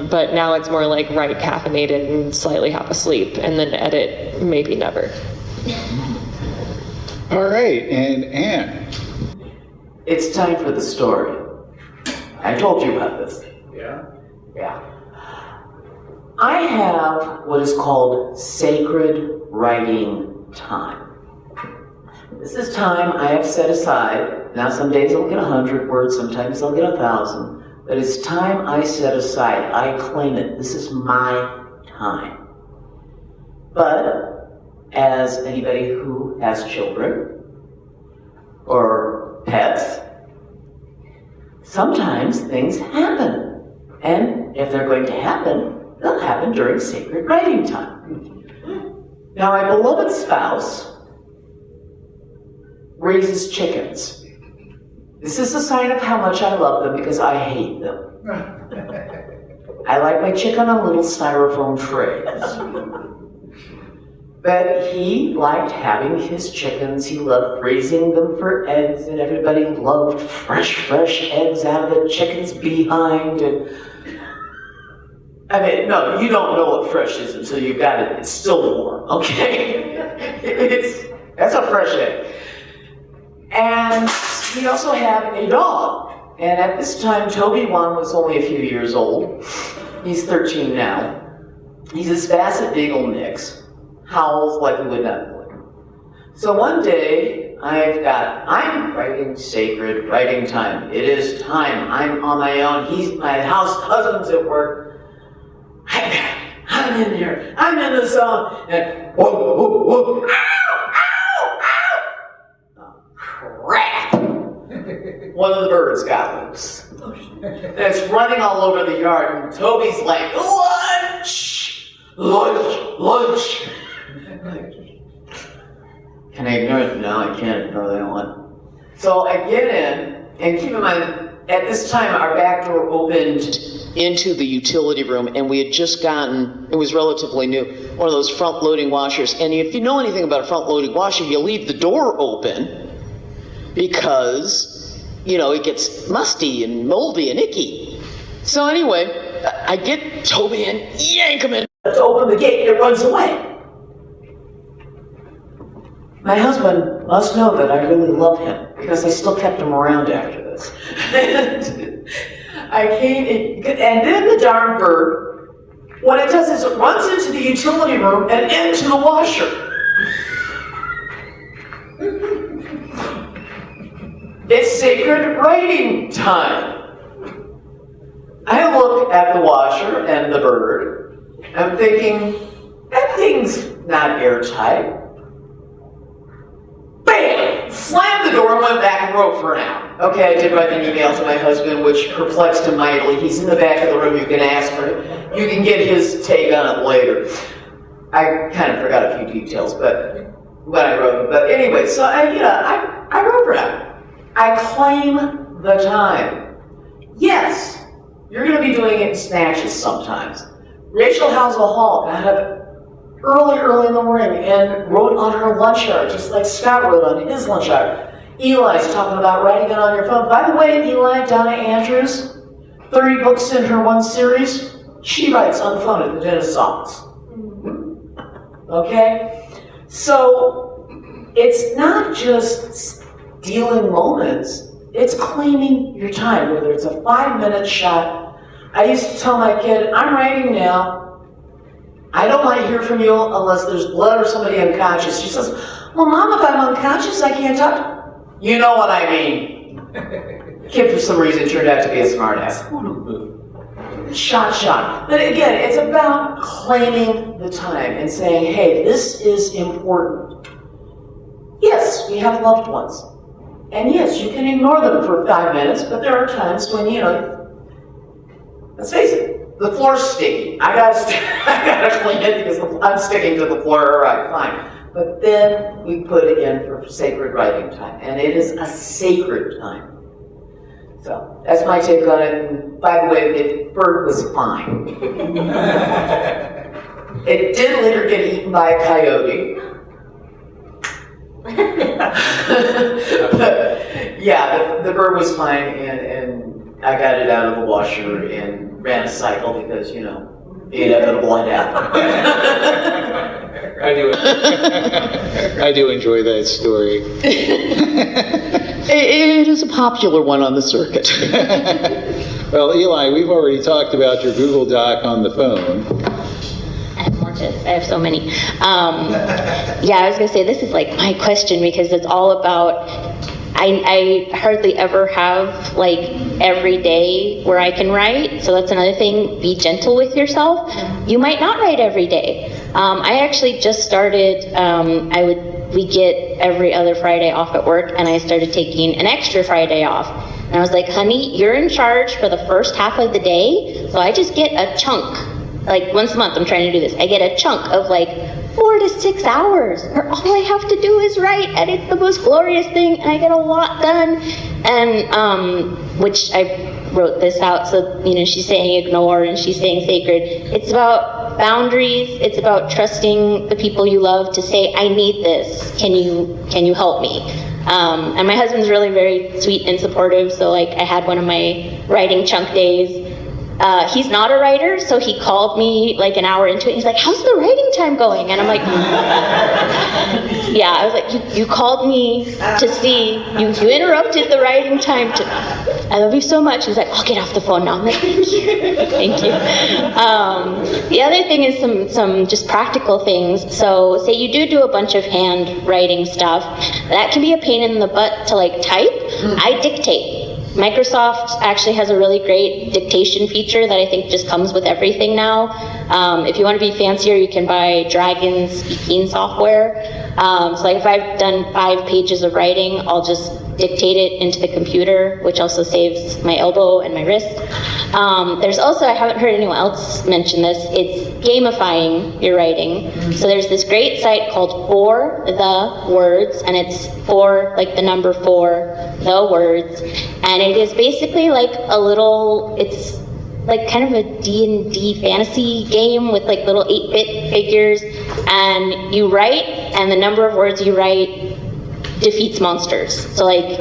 but now it's more like write caffeinated and slightly half asleep, and then edit maybe never. All right, and Anne. It's time for the story. I told you about this. Yeah? Yeah. I have what is called sacred writing time. This is time I have set aside. Now some days I'll get 100 words, sometimes I'll get 1,000, but it's time I set aside. I claim it. This is my time. But as anybody who has children or pets, sometimes things happen. And if they're going to happen, they'll happen during sacred writing time. Now, my beloved spouse raises chickens. This is a sign of how much I love them, because I hate them. I like my chicken on little styrofoam trays. But he liked having his chickens. He loved raising them for eggs, and everybody loved fresh eggs out of the chicken's behind. And I mean, no, you don't know what fresh is until you've got it. It's still warm, okay? That's a fresh egg. And we also have a dog. And at this time, Toby Wan was only a few years old. He's 13 now. He's this Basset Beagle mix. Howls like you would not believe. So one day, I'm writing sacred writing time. It is time. I'm on my own. My house husband's at work. I'm in here. I'm in the zone. And whoa, whoa, whoa. Ow, ow, ow. Oh, crap. One of the birds got loose. And it's running all over the yard, and Toby's like, lunch! Lunch! Lunch! Can I ignore it? No, I can't ignore that one. So I get in, and keep in mind, at this time, our back door opened into the utility room, and we had just gotten, it was relatively new, one of those front-loading washers. And if you know anything about a front-loading washer, you leave the door open because, you know, it gets musty and moldy and icky. So anyway, I get Toby and yank him in to open the gate, and it runs away. My husband must know that I really love him because I still kept him around after this. I came in, and then the darn bird, what it does is it runs into the utility room and into the washer. It's sacred writing time. I look at the washer and the bird. I'm thinking, that thing's not airtight. Bam! Slammed the door and went back and wrote for an hour. Okay, I did write an email to my husband, which perplexed him mightily. He's in the back of the room. You can ask for it. You can get his take on it later. I kind of forgot a few details, but when I wrote it. But anyway, so I wrote for an hour. I claim the time. Yes, you're going to be doing it in snatches sometimes. Rachel Housel Hall got up early in the morning and wrote on her lunch hour, just like Scott wrote on his lunch hour. Eli's talking about writing it on your phone. By the way, Eli, Donna Andrews, 30 books in her one series, she writes on the phone at the dentist's office. Okay? So, it's not just stealing moments, it's claiming your time, whether it's a 5-minute shot. I used to tell my kid, I'm writing now. I don't want to hear from you unless there's blood or somebody unconscious. She says, well, Mom, if I'm unconscious, I can't talk. You know what I mean. Kid, for some reason, turned out to be a smartass. Shot. But again, it's about claiming the time and saying, hey, this is important. Yes, we have loved ones. And yes, you can ignore them for 5 minutes, but there are times when, let's face it, the floor's sticky. I gotta clean it because I'm sticking to the floor. All right, fine. But then we put it in for sacred writing time, and it is a sacred time. So that's my take on it. And by the way, the bird was fine. It did later get eaten by a coyote. But yeah, the bird was fine, and I got it out of the washer and ran a cycle because, the inevitable had happened. I do enjoy that story. It is a popular one on the circuit. Well, Eli, we've already talked about your Google Doc on the phone. I have more tips. I have so many. Yeah, I was going to say, this is like my question because it's all about, I hardly ever have like every day where I can write. So that's another thing, be gentle with yourself. You might not write every day. I actually just started, we get every other Friday off at work, and I started taking an extra Friday off. And I was like, honey, you're in charge for the first half of the day, so I just get a chunk. Like once a month I'm trying to do this. I get a chunk of like 4 to 6 hours where all I have to do is write, and it's the most glorious thing, and I get a lot done. And which I wrote this out, so she's saying ignore and she's saying sacred. It's about boundaries, it's about trusting the people you love to say, I need this, can you help me? And my husband's really very sweet and supportive, so like I had one of my writing chunk days. He's not a writer, so he called me like an hour into it. He's like, how's the writing time going? And I'm like, yeah, I was like, you called me to see, you interrupted the writing time. I love you so much. He's like, I'll get off the phone now. I'm like, thank you. Thank you. The other thing is some just practical things. So say you do a bunch of handwriting stuff. That can be a pain in the butt to like type. I dictate. Microsoft actually has a really great dictation feature that I think just comes with everything now. If you want to be fancier, you can buy Dragon speaking software. So like if I've done 5 pages of writing, I'll just dictate it into the computer, which also saves my elbow and my wrist. There's also, I haven't heard anyone else mention this, it's gamifying your writing. So there's this great site called For the Words, and it's for, like the number 4, the words, and it is basically like a little, it's like kind of a D&D fantasy game with like little 8-bit figures, and you write, and the number of words you write defeats monsters. So like,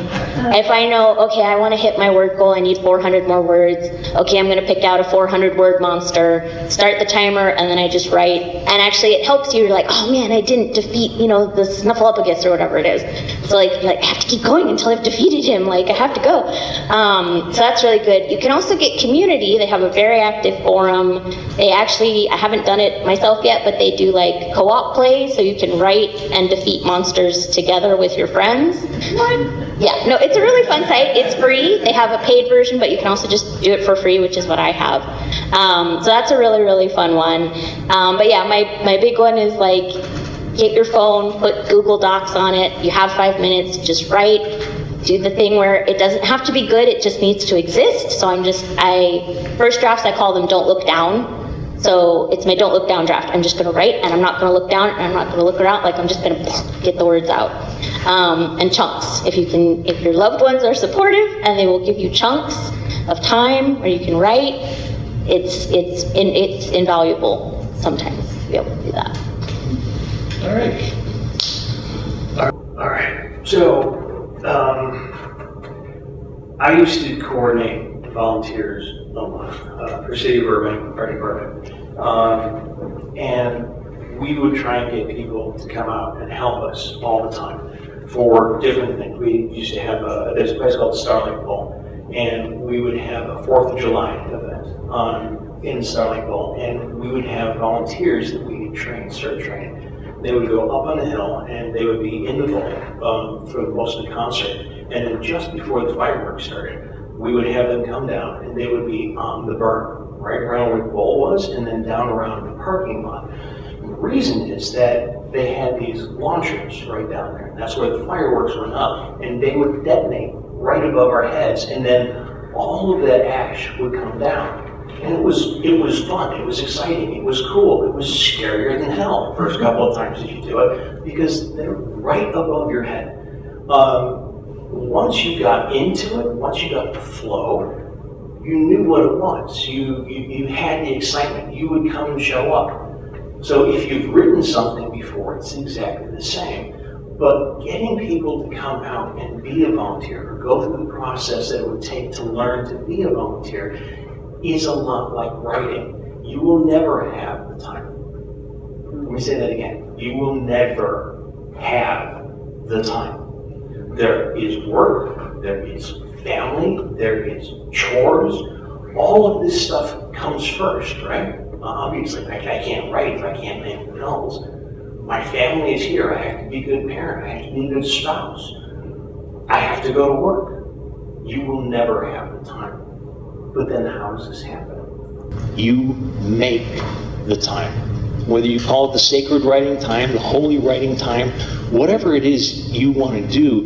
if I know, okay, I want to hit my word goal, I need 400 more words, okay, I'm going to pick out a 400 word monster, start the timer, and then I just write, and actually it helps you, like, oh man, I didn't defeat, you know, the Snuffleupagus or whatever it is. So like, you're like, I have to keep going until I've defeated him, like, I have to go. So that's really good. You can also get community. They have a very active forum. They actually, I haven't done it myself yet, but they do like co-op play, so you can write and defeat monsters together with your friends. What? Yeah, no, it's a really fun site. It's free. They have a paid version, but you can also just do it for free, which is what I have. So that's a really, really fun one. But yeah, my big one is like, get your phone, put Google Docs on it. You have 5 minutes, just write. Do the thing where it doesn't have to be good, it just needs to exist. So first drafts, I call them don't look down. So it's my don't look down draft. I'm just gonna write, and I'm not gonna look down, and I'm not gonna look around, like I'm just gonna get the words out. And chunks, if your loved ones are supportive and they will give you chunks of time where you can write, it's invaluable sometimes to be able to do that. All right. So, I used to coordinate volunteers for City of Burbank Fire Department, and we would try and get people to come out and help us all the time for different things. We used to have there's a place called Starlight Bowl, and we would have a 4th of July event in Starlight Bowl, and we would have volunteers that we start training. They would go up on the hill, and they would be in the bowl for most of the concert. And then just before the fireworks started, we would have them come down, and they would be on the berm, right around where the bowl was, and then down around the parking lot. And the reason is that they had these launchers right down there. And that's where the fireworks went up, and they would detonate right above our heads, and then all of that ash would come down. And it was fun, it was exciting, it was cool, it was scarier than hell the first couple of times that you do it, because they're right above your head. Once you got into it, once you got the flow, you knew what it was. You had the excitement, you would come and show up. So if you've written something before, it's exactly the same. But getting people to come out and be a volunteer, or go through the process that it would take to learn to be a volunteer, is a lot like writing. You will never have the time. Let me say that again. You will never have the time. There is work, there is family, there is chores. All of this stuff comes first, right? Obviously, I can't write if I can't pay the bills. My family is here. I have to be a good parent. I have to be a good spouse. I have to go to work. You will never have the time. But then how does this happen? You make the time. Whether you call it the sacred writing time, the holy writing time, whatever it is you want to do,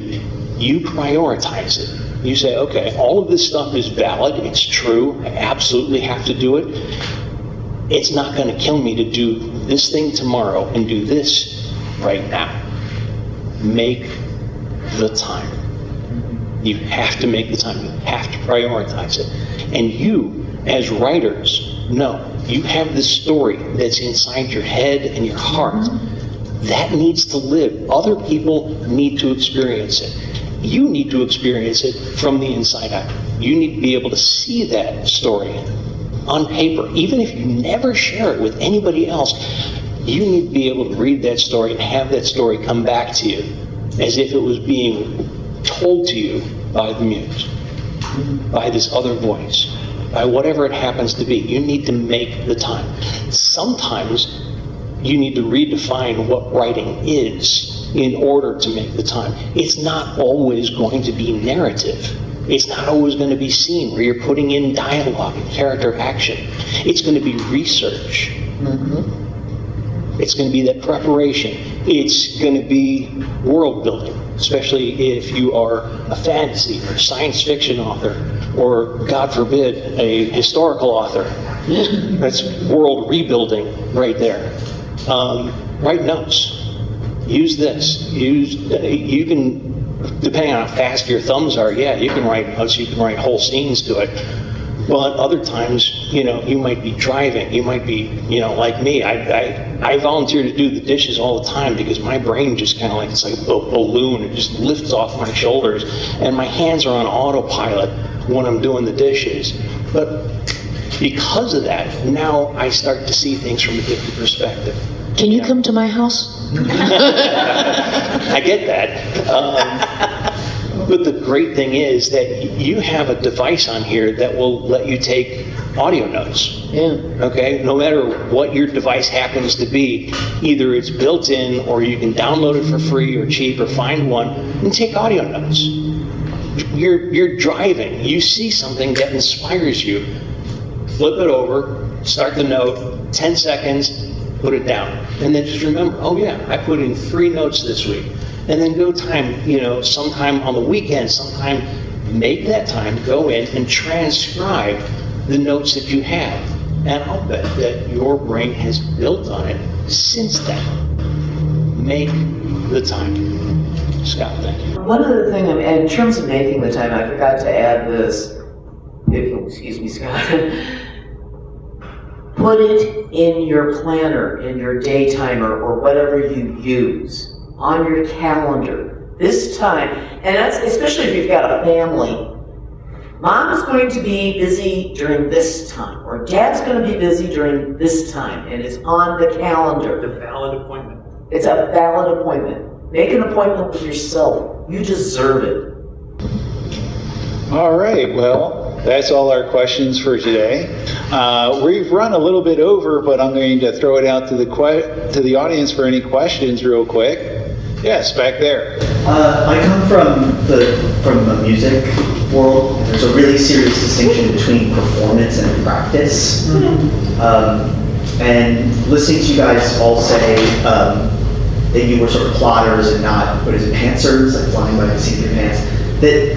you prioritize it. You say, okay, all of this stuff is valid, it's true, I absolutely have to do it. It's not going to kill me to do this thing tomorrow and do this right now. Make the time. You have to make the time. You have to prioritize it. And you, as writers, know you have this story that's inside your head and your heart. That needs to live. Other people need to experience it. You need to experience it from the inside out. You need to be able to see that story on paper. Even if you never share it with anybody else, you need to be able to read that story and have that story come back to you as if it was being told to you by the muse, by this other voice, by whatever it happens to be. You need to make the time. Sometimes you need to redefine what writing is in order to make the time. It's not always going to be narrative. It's not always going to be scene where you're putting in dialogue and character action. It's going to be research. It's going to be that preparation. It's going to be world building, especially if you are a fantasy or science fiction author, or God forbid, a historical author. That's world rebuilding right there. Write notes. Use this. You can, depending on how fast your thumbs are, yeah, you can write notes, you can write whole scenes to it. But other times, you know, you might be driving, you might be, you know, like me. I volunteer to do the dishes all the time because my brain just kind of like, it's like a balloon. It just lifts off my shoulders, and my hands are on autopilot when I'm doing the dishes. But because of that, now I start to see things from a different perspective. Can you come to my house? I get that. But the great thing is that you have a device on here that will let you take audio notes. Yeah. Okay? No matter what your device happens to be, either it's built in or you can download it for free or cheap or find one and take audio notes. You're driving, you see something that inspires you, flip it over, start the note, 10 seconds, put it down. And then just remember, oh yeah, I put in 3 notes this week. And then go time, you know, sometime on the weekend, sometime make that time, go in and transcribe the notes that you have. And I'll bet that your brain has built on it since then. Make the time. Scott, thank you. One other thing, in terms of making the time, I forgot to add this, if you'll excuse me, Scott. Put it in your planner, in your day timer, or whatever you use, on your calendar. This time, and that's especially if you've got a family. Mom's going to be busy during this time, or Dad's going to be busy during this time, and it's on the calendar. It's a valid appointment. It's a valid appointment. Make an appointment with yourself. You deserve it. All right, well, that's all our questions for today. We've run a little bit over, but I'm going to throw it out to the audience for any questions real quick. Yes, back there. I come from the music world. There's a really serious distinction between performance and practice. And listening to you guys all say that you were sort of plotters and not, what is it, pantsers, like flying by the seat of your pants. That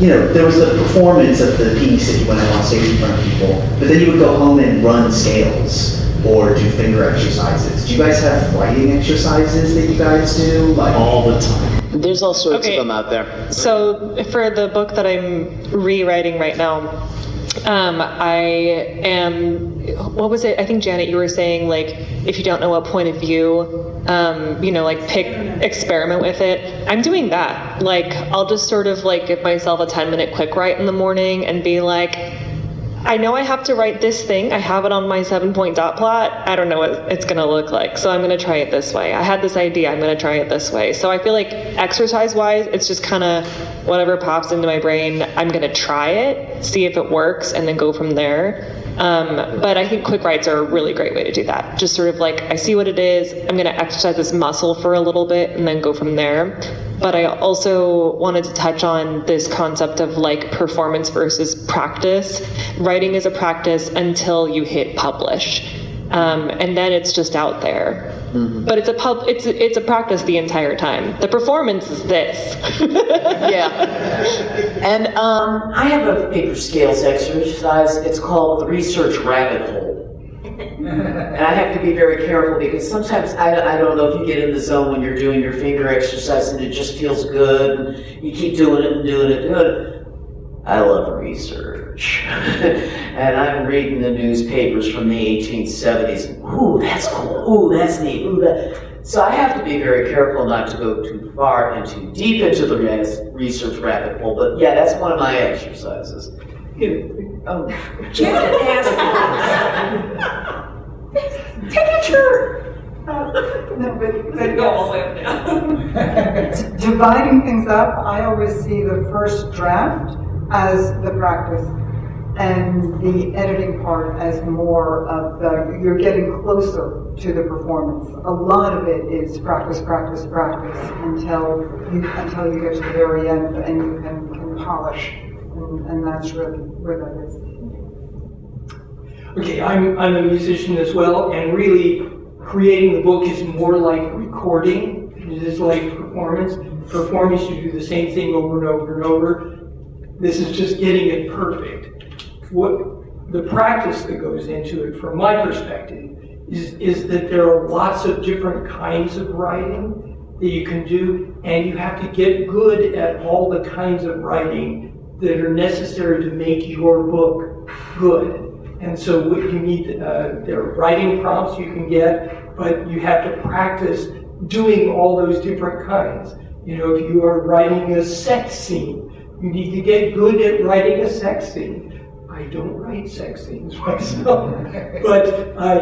there was the performance of the piece that you went on stage in front of people, but then you would go home and run scales or do finger exercises. Do you guys have writing exercises that you guys do, like all the time? There's all sorts Okay. of them out there. So for the book that I'm rewriting right now, I am, what was it? I think Janet, you were saying like, if you don't know a point of view, like experiment with it. I'm doing that. Like, I'll just sort of like give myself a 10-minute quick write in the morning and be like, I know I have to write this thing. I have it on my 7-point dot plot. I don't know what it's going to look like. So I'm going to try it this way. I had this idea. I'm going to try it this way. So I feel like exercise-wise, it's just kind of whatever pops into my brain. I'm going to try it, see if it works, and then go from there. But I think quick writes are a really great way to do that. Just sort of like, I see what it is. I'm going to exercise this muscle for a little bit and then go from there. But I also wanted to touch on this concept of like performance versus practice. Writing is a practice until you hit publish. And then it's just out there. Mm-hmm. But it's a practice the entire time. The performance is this. Yeah. And I have a paper scales exercise. It's called the research rabbit hole. And I have to be very careful because sometimes I don't know if you get in the zone when you're doing your finger exercise and it just feels good and you keep doing it and doing it and doing it. I love research. And I'm reading the newspapers from the 1870s. Ooh, that's cool. Ooh, that's neat. Ooh, that. So I have to be very careful not to go too far and too deep into the research rabbit hole. But yeah, that's one of my exercises. Janet asked take a turn. No, but dividing things up, I always see the first draft as the practice and the editing part as more of you're getting closer to the performance. A lot of it is practice, practice, practice until you get to the very end and you can polish. And that's really where that is. Okay, I'm a musician as well, and really creating the book is more like recording. It is like performance. Performance, you do the same thing over and over and over. This is just getting it perfect. What the practice that goes into it, from my perspective, is that there are lots of different kinds of writing that you can do, and you have to get good at all the kinds of writing that are necessary to make your book good. And so what you need, there are writing prompts you can get, but you have to practice doing all those different kinds. You know, if you are writing a sex scene, you need to get good at writing a sex scene. I don't write sex scenes myself, but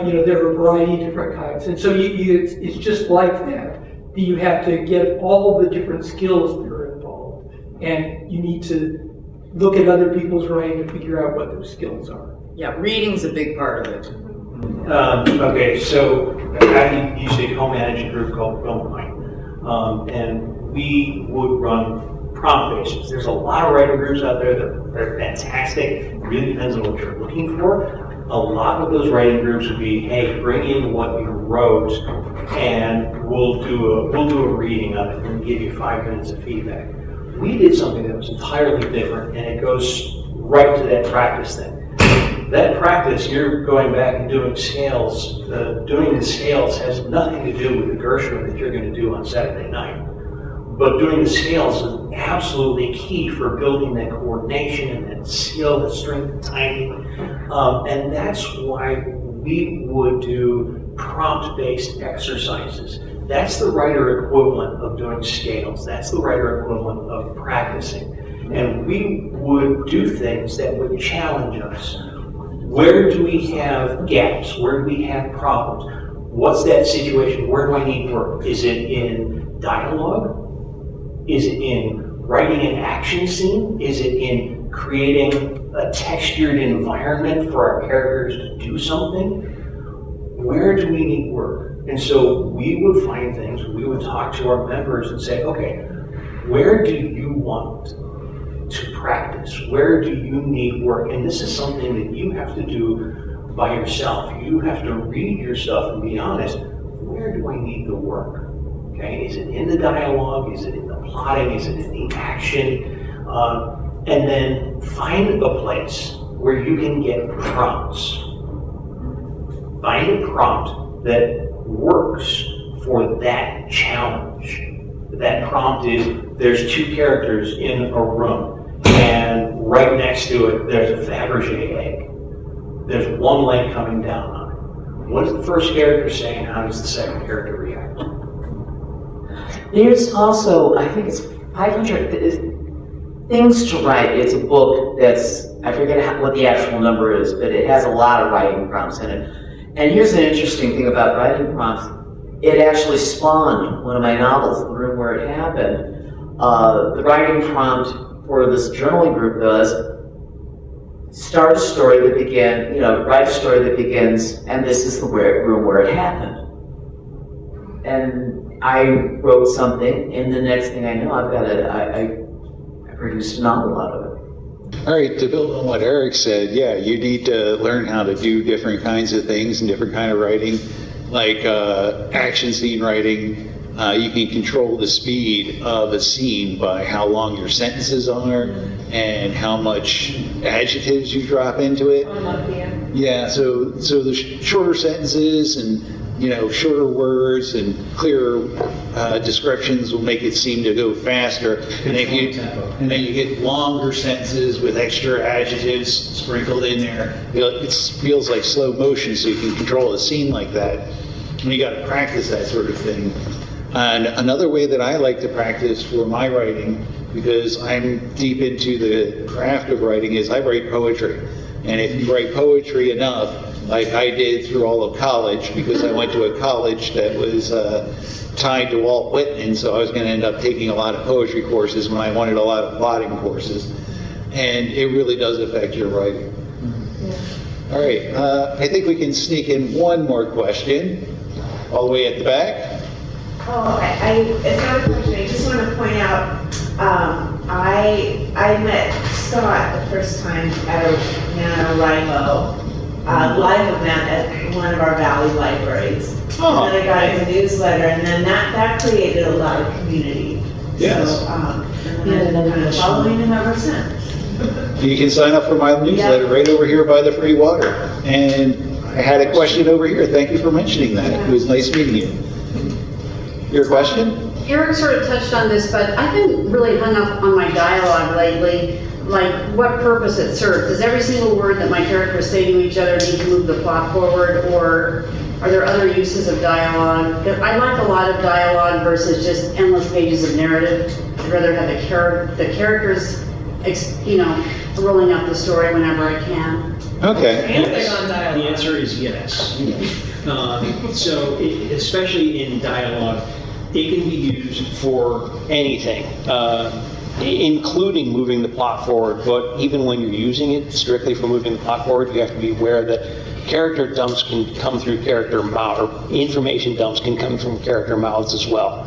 you know, there are a variety of different kinds. And so it's just like that. You have to get all of the different skills that are involved. And you need to look at other people's writing to figure out what those skills are. Yeah, reading's a big part of it. Okay, so I used to co-manage a group called Film and we would run prompt bases. There's a lot of writing groups out there that are fantastic. It really depends on what you're looking for. A lot of those writing groups would be, hey, bring in what you wrote, and we'll do a reading of it and give you 5 minutes of feedback. We did something that was entirely different, and it goes right to that practice thing. That practice, you're going back and doing scales. Doing the scales has nothing to do with the Gershwin that you're going to do on Saturday night. But doing the scales is absolutely key for building that coordination and that skill, the strength and timing. And that's why we would do prompt-based exercises. That's the writer equivalent of doing scales. That's the writer equivalent of practicing. And we would do things that would challenge us. Where do we have gaps? Where do we have problems? What's that situation? Where do I need work? Is it in dialogue? Is it in writing an action scene? Is it in creating a textured environment for our characters to do something? Where do we need work? And so we would find things, we would talk to our members and say, okay, where do you want to practice? Where do you need work? And this is something that you have to do by yourself. You have to read your stuff and be honest, where do I need the work? Okay, is it in the dialogue? Is it in the plotting? Is it in the action? And then find a place where you can get prompts. Find a prompt that works for that challenge. That prompt is, there's 2 characters in a room, and right next to it, there's a Fabergé egg. There's one leg coming down on it. What does the first character say, and how does the second character react? There's also, I think it's 500 things to write. It's a book that's, I forget what the actual number is, but it has a lot of writing prompts in it. And here's an interesting thing about writing prompts. It actually spawned one of my novels, The Room Where It Happened. The writing prompt for this journaling group was, start a story that began, write a story that begins, and this is the room where it happened. And I wrote something, and the next thing I know, I produced a novel out of it. All right, to build on what Eric said, yeah, you need to learn how to do different kinds of things and different kind of writing, like action scene writing. You can control the speed of a scene by how long your sentences are and how much adjectives you drop into it. Yeah, so the shorter sentences and shorter words and clearer descriptions will make it seem to go faster. And then you get longer sentences with extra adjectives sprinkled in there. It feels like slow motion, so you can control a scene like that. And you got to practice that sort of thing. And another way that I like to practice for my writing, because I'm deep into the craft of writing, is I write poetry. And if you write poetry enough, like I did through all of college, because I went to a college that was tied to Walt Whitman, so I was going to end up taking a lot of poetry courses when I wanted a lot of plotting courses. And it really does affect your writing. All right, I think we can sneak in one more question, all the way at the back. Oh, it's not a question. I just want to point out, I met Scott the first time at a NaNoWriMo live event at one of our Valley libraries. Oh, And then I got his newsletter, and then that created a lot of community. Yes. So, and then I've been kind of following him ever since. You can sign up for my newsletter right over here by the free water. And I had a question over here. Thank you for mentioning that. It was nice meeting you. Your question? Eric sort of touched on this, but I've been really hung up on my dialogue lately, like what purpose it serves. Does every single word that my characters say to each other need to move the plot forward, or are there other uses of dialogue? I like a lot of dialogue versus just endless pages of narrative. I'd rather have the characters, rolling out the story whenever I can. Okay. The answer is yes. So, especially in dialogue, it can be used for anything, including moving the plot forward. But even when you're using it strictly for moving the plot forward, you have to be aware that character dumps can come through character mouth, or information dumps can come from character mouths as well.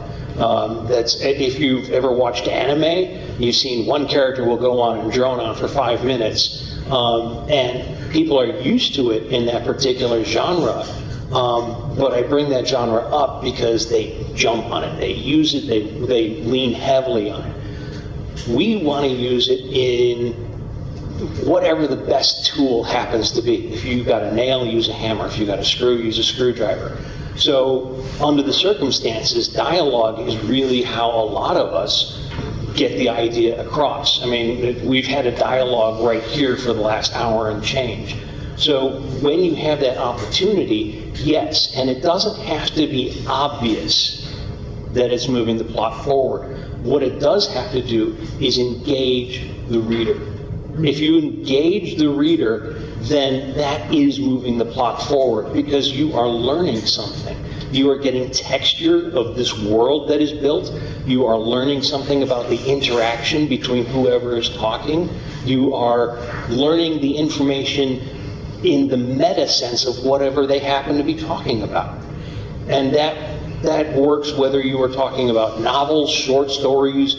That's if you've ever watched anime, you've seen one character will go on and drone on for 5 minutes, and people are used to it in that particular genre. But I bring that genre up because they jump on it, they use it, they lean heavily on it. We want to use it in whatever the best tool happens to be. If you've got a nail, use a hammer. If you've got a screw, use a screwdriver. So under the circumstances, dialogue is really how a lot of us get the idea across. I mean, we've had a dialogue right here for the last hour and change. So when you have that opportunity, yes, and it doesn't have to be obvious that it's moving the plot forward. What it does have to do is engage the reader. If you engage the reader, then that is moving the plot forward because you are learning something. You are getting texture of this world that is built. You are learning something about the interaction between whoever is talking. You are learning the information in the meta sense of whatever they happen to be talking about. And that works whether you are talking about novels, short stories,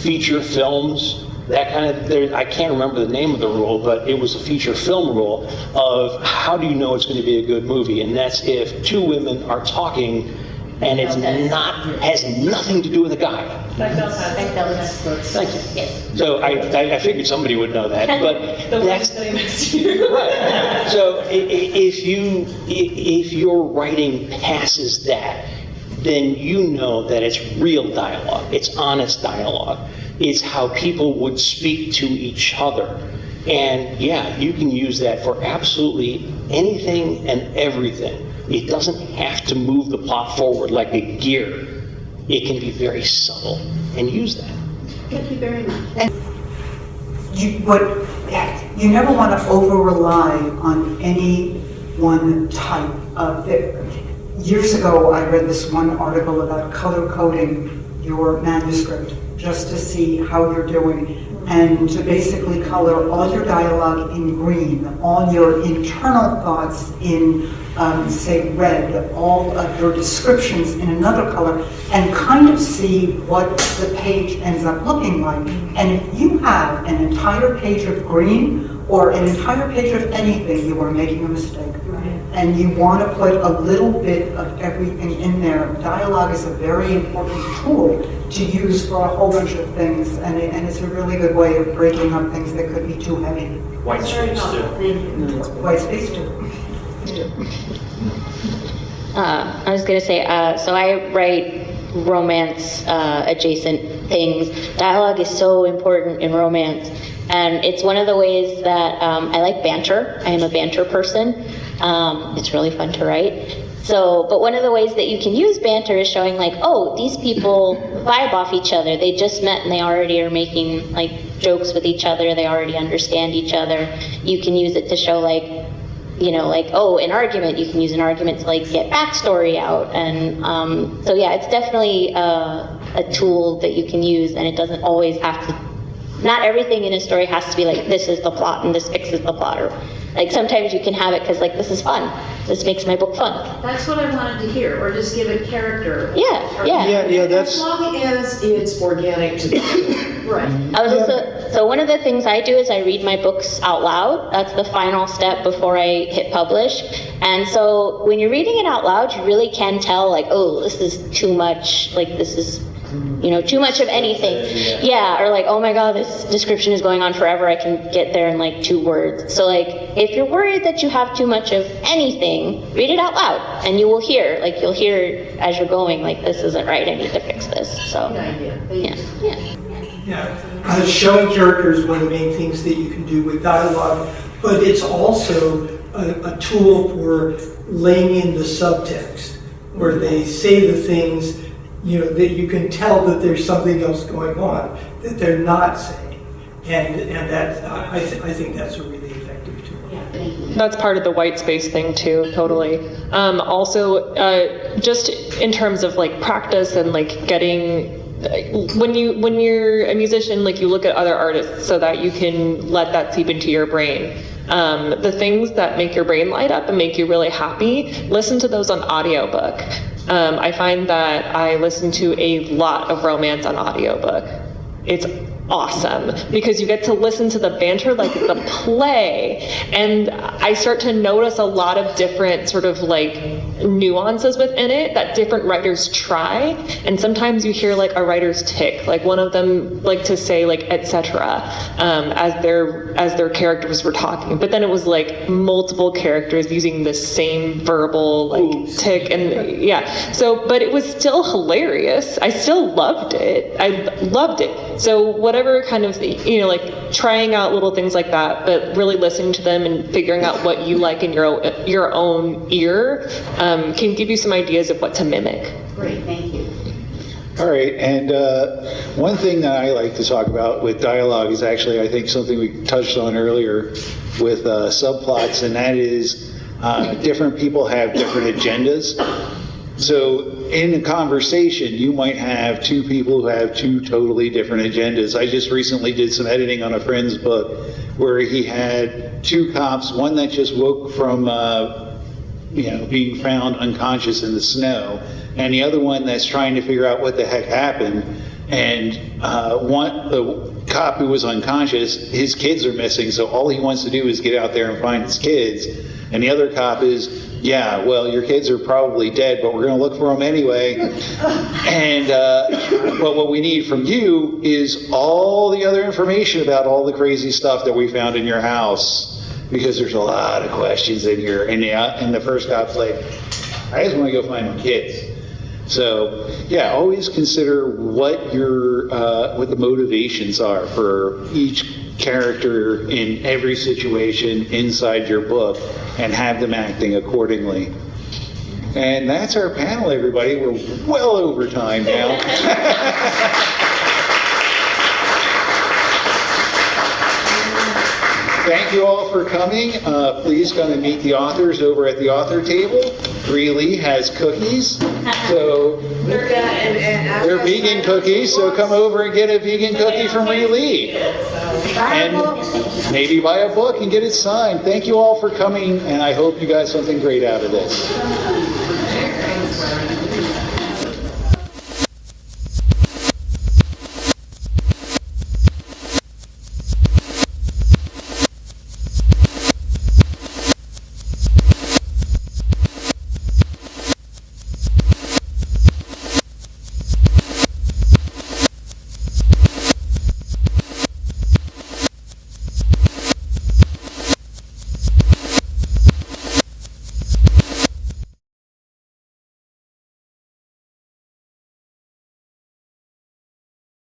feature films, that kind of, I can't remember the name of the rule, but it was a feature film rule of how do you know it's going to be a good movie? And that's if two women are talking and it's has nothing to do with a guy. Thank you. Yes. So I figured somebody would know that, but that's right. So if your writing passes that, then you know that it's real dialogue. It's honest dialogue. It's how people would speak to each other. And yeah, you can use that for absolutely anything and everything. It doesn't have to move the plot forward like a gear. It can be very subtle, and use that. Thank you very much. And you never want to over-rely on any one type of it. Years ago, I read this one article about color coding your manuscript just to see how you're doing, and to basically color all your dialogue in green, all your internal thoughts in, say, red, all of your descriptions in another color, and kind of see what the page ends up looking like. And if you have an entire page of green or an entire page of anything, you are making a mistake. And you want to put a little bit of everything in there. Dialogue is a very important tool to use for a whole bunch of things, and it's a really good way of breaking up things that could be too heavy. White space too. White space too. I was going to say, so I write romance adjacent things. Dialogue is so important in romance, and it's one of the ways that I like banter. I am a banter person. It's really fun to write. But one of the ways that you can use banter is showing like, oh, these people vibe off each other. They just met and they already are making like jokes with each other. They already understand each other. You can use it to show like, an argument. You can use an argument to like get backstory out. And so yeah, it's definitely a tool that you can use, and it doesn't always have to, not everything in a story has to be like, this is the plot and this fixes the plot, or like sometimes you can have it because like, this is fun. This makes my book fun. That's what I wanted to hear, or just give it character. Yeah. As long as it's organic to the Right. So one of the things I do is I read my books out loud. That's the final step before I hit publish. And so when you're reading it out loud, you really can tell, like, oh, this is too much, like, this is, too much of anything. Yeah, or like, oh my God, this description is going on forever. I can get there in like 2 words. So like, if you're worried that you have too much of anything, read it out loud and you will hear, like, you'll hear as you're going, like, this isn't right, I need to fix this. So, Good idea. Thank you. Yeah, showing character is one of the main things that you can do with dialogue, but it's also a tool for laying in the subtext, where they say the things, that you can tell that there's something else going on that they're not saying, and that I think that's a really effective tool. That's part of the white space thing too, totally. Also, just in terms of like practice and like getting, when you're a musician, like you look at other artists so that you can let that seep into your brain. The things that make your brain light up and make you really happy, listen to those on audiobook. I find that I listen to a lot of romance on audiobook. It's awesome because you get to listen to the banter like the play, and I start to notice a lot of different sort of like nuances within it that different writers try, and sometimes you hear like a writer's tick, like one of them like to say like etc. As their characters were talking, but then it was like multiple characters using the same verbal like tick, and yeah, so but it was still hilarious. I still loved it. I loved it. So whatever kind of, like trying out little things like that, but really listening to them and figuring out what you like in your own ear can give you some ideas of what to mimic. Great, thank you. All right, and one thing that I like to talk about with dialogue is actually, I think, something we touched on earlier with subplots, and that is different people have different agendas. So in a conversation, you might have 2 people who have 2 totally different agendas. I just recently did some editing on a friend's book where he had 2 cops, one that just woke from being found unconscious in the snow, and the other one that's trying to figure out what the heck happened. And the cop who was unconscious, his kids are missing, so all he wants to do is get out there and find his kids. And the other cop is, yeah, well, your kids are probably dead, but we're going to look for them anyway. And but what we need from you is all the other information about all the crazy stuff that we found in your house, because there's a lot of questions in here. And the first cop's like, I just want to go find my kids. So yeah, always consider what what the motivations are for each character in every situation inside your book, and have them acting accordingly. And that's our panel, everybody. We're well over time now. Thank you all for coming. Please come and meet the authors over at the author table. Rie Lee has cookies. So they're vegan cookies, so come over and get a vegan cookie from Rie Lee. And maybe buy a book and get it signed. Thank you all for coming, and I hope you got something great out of this.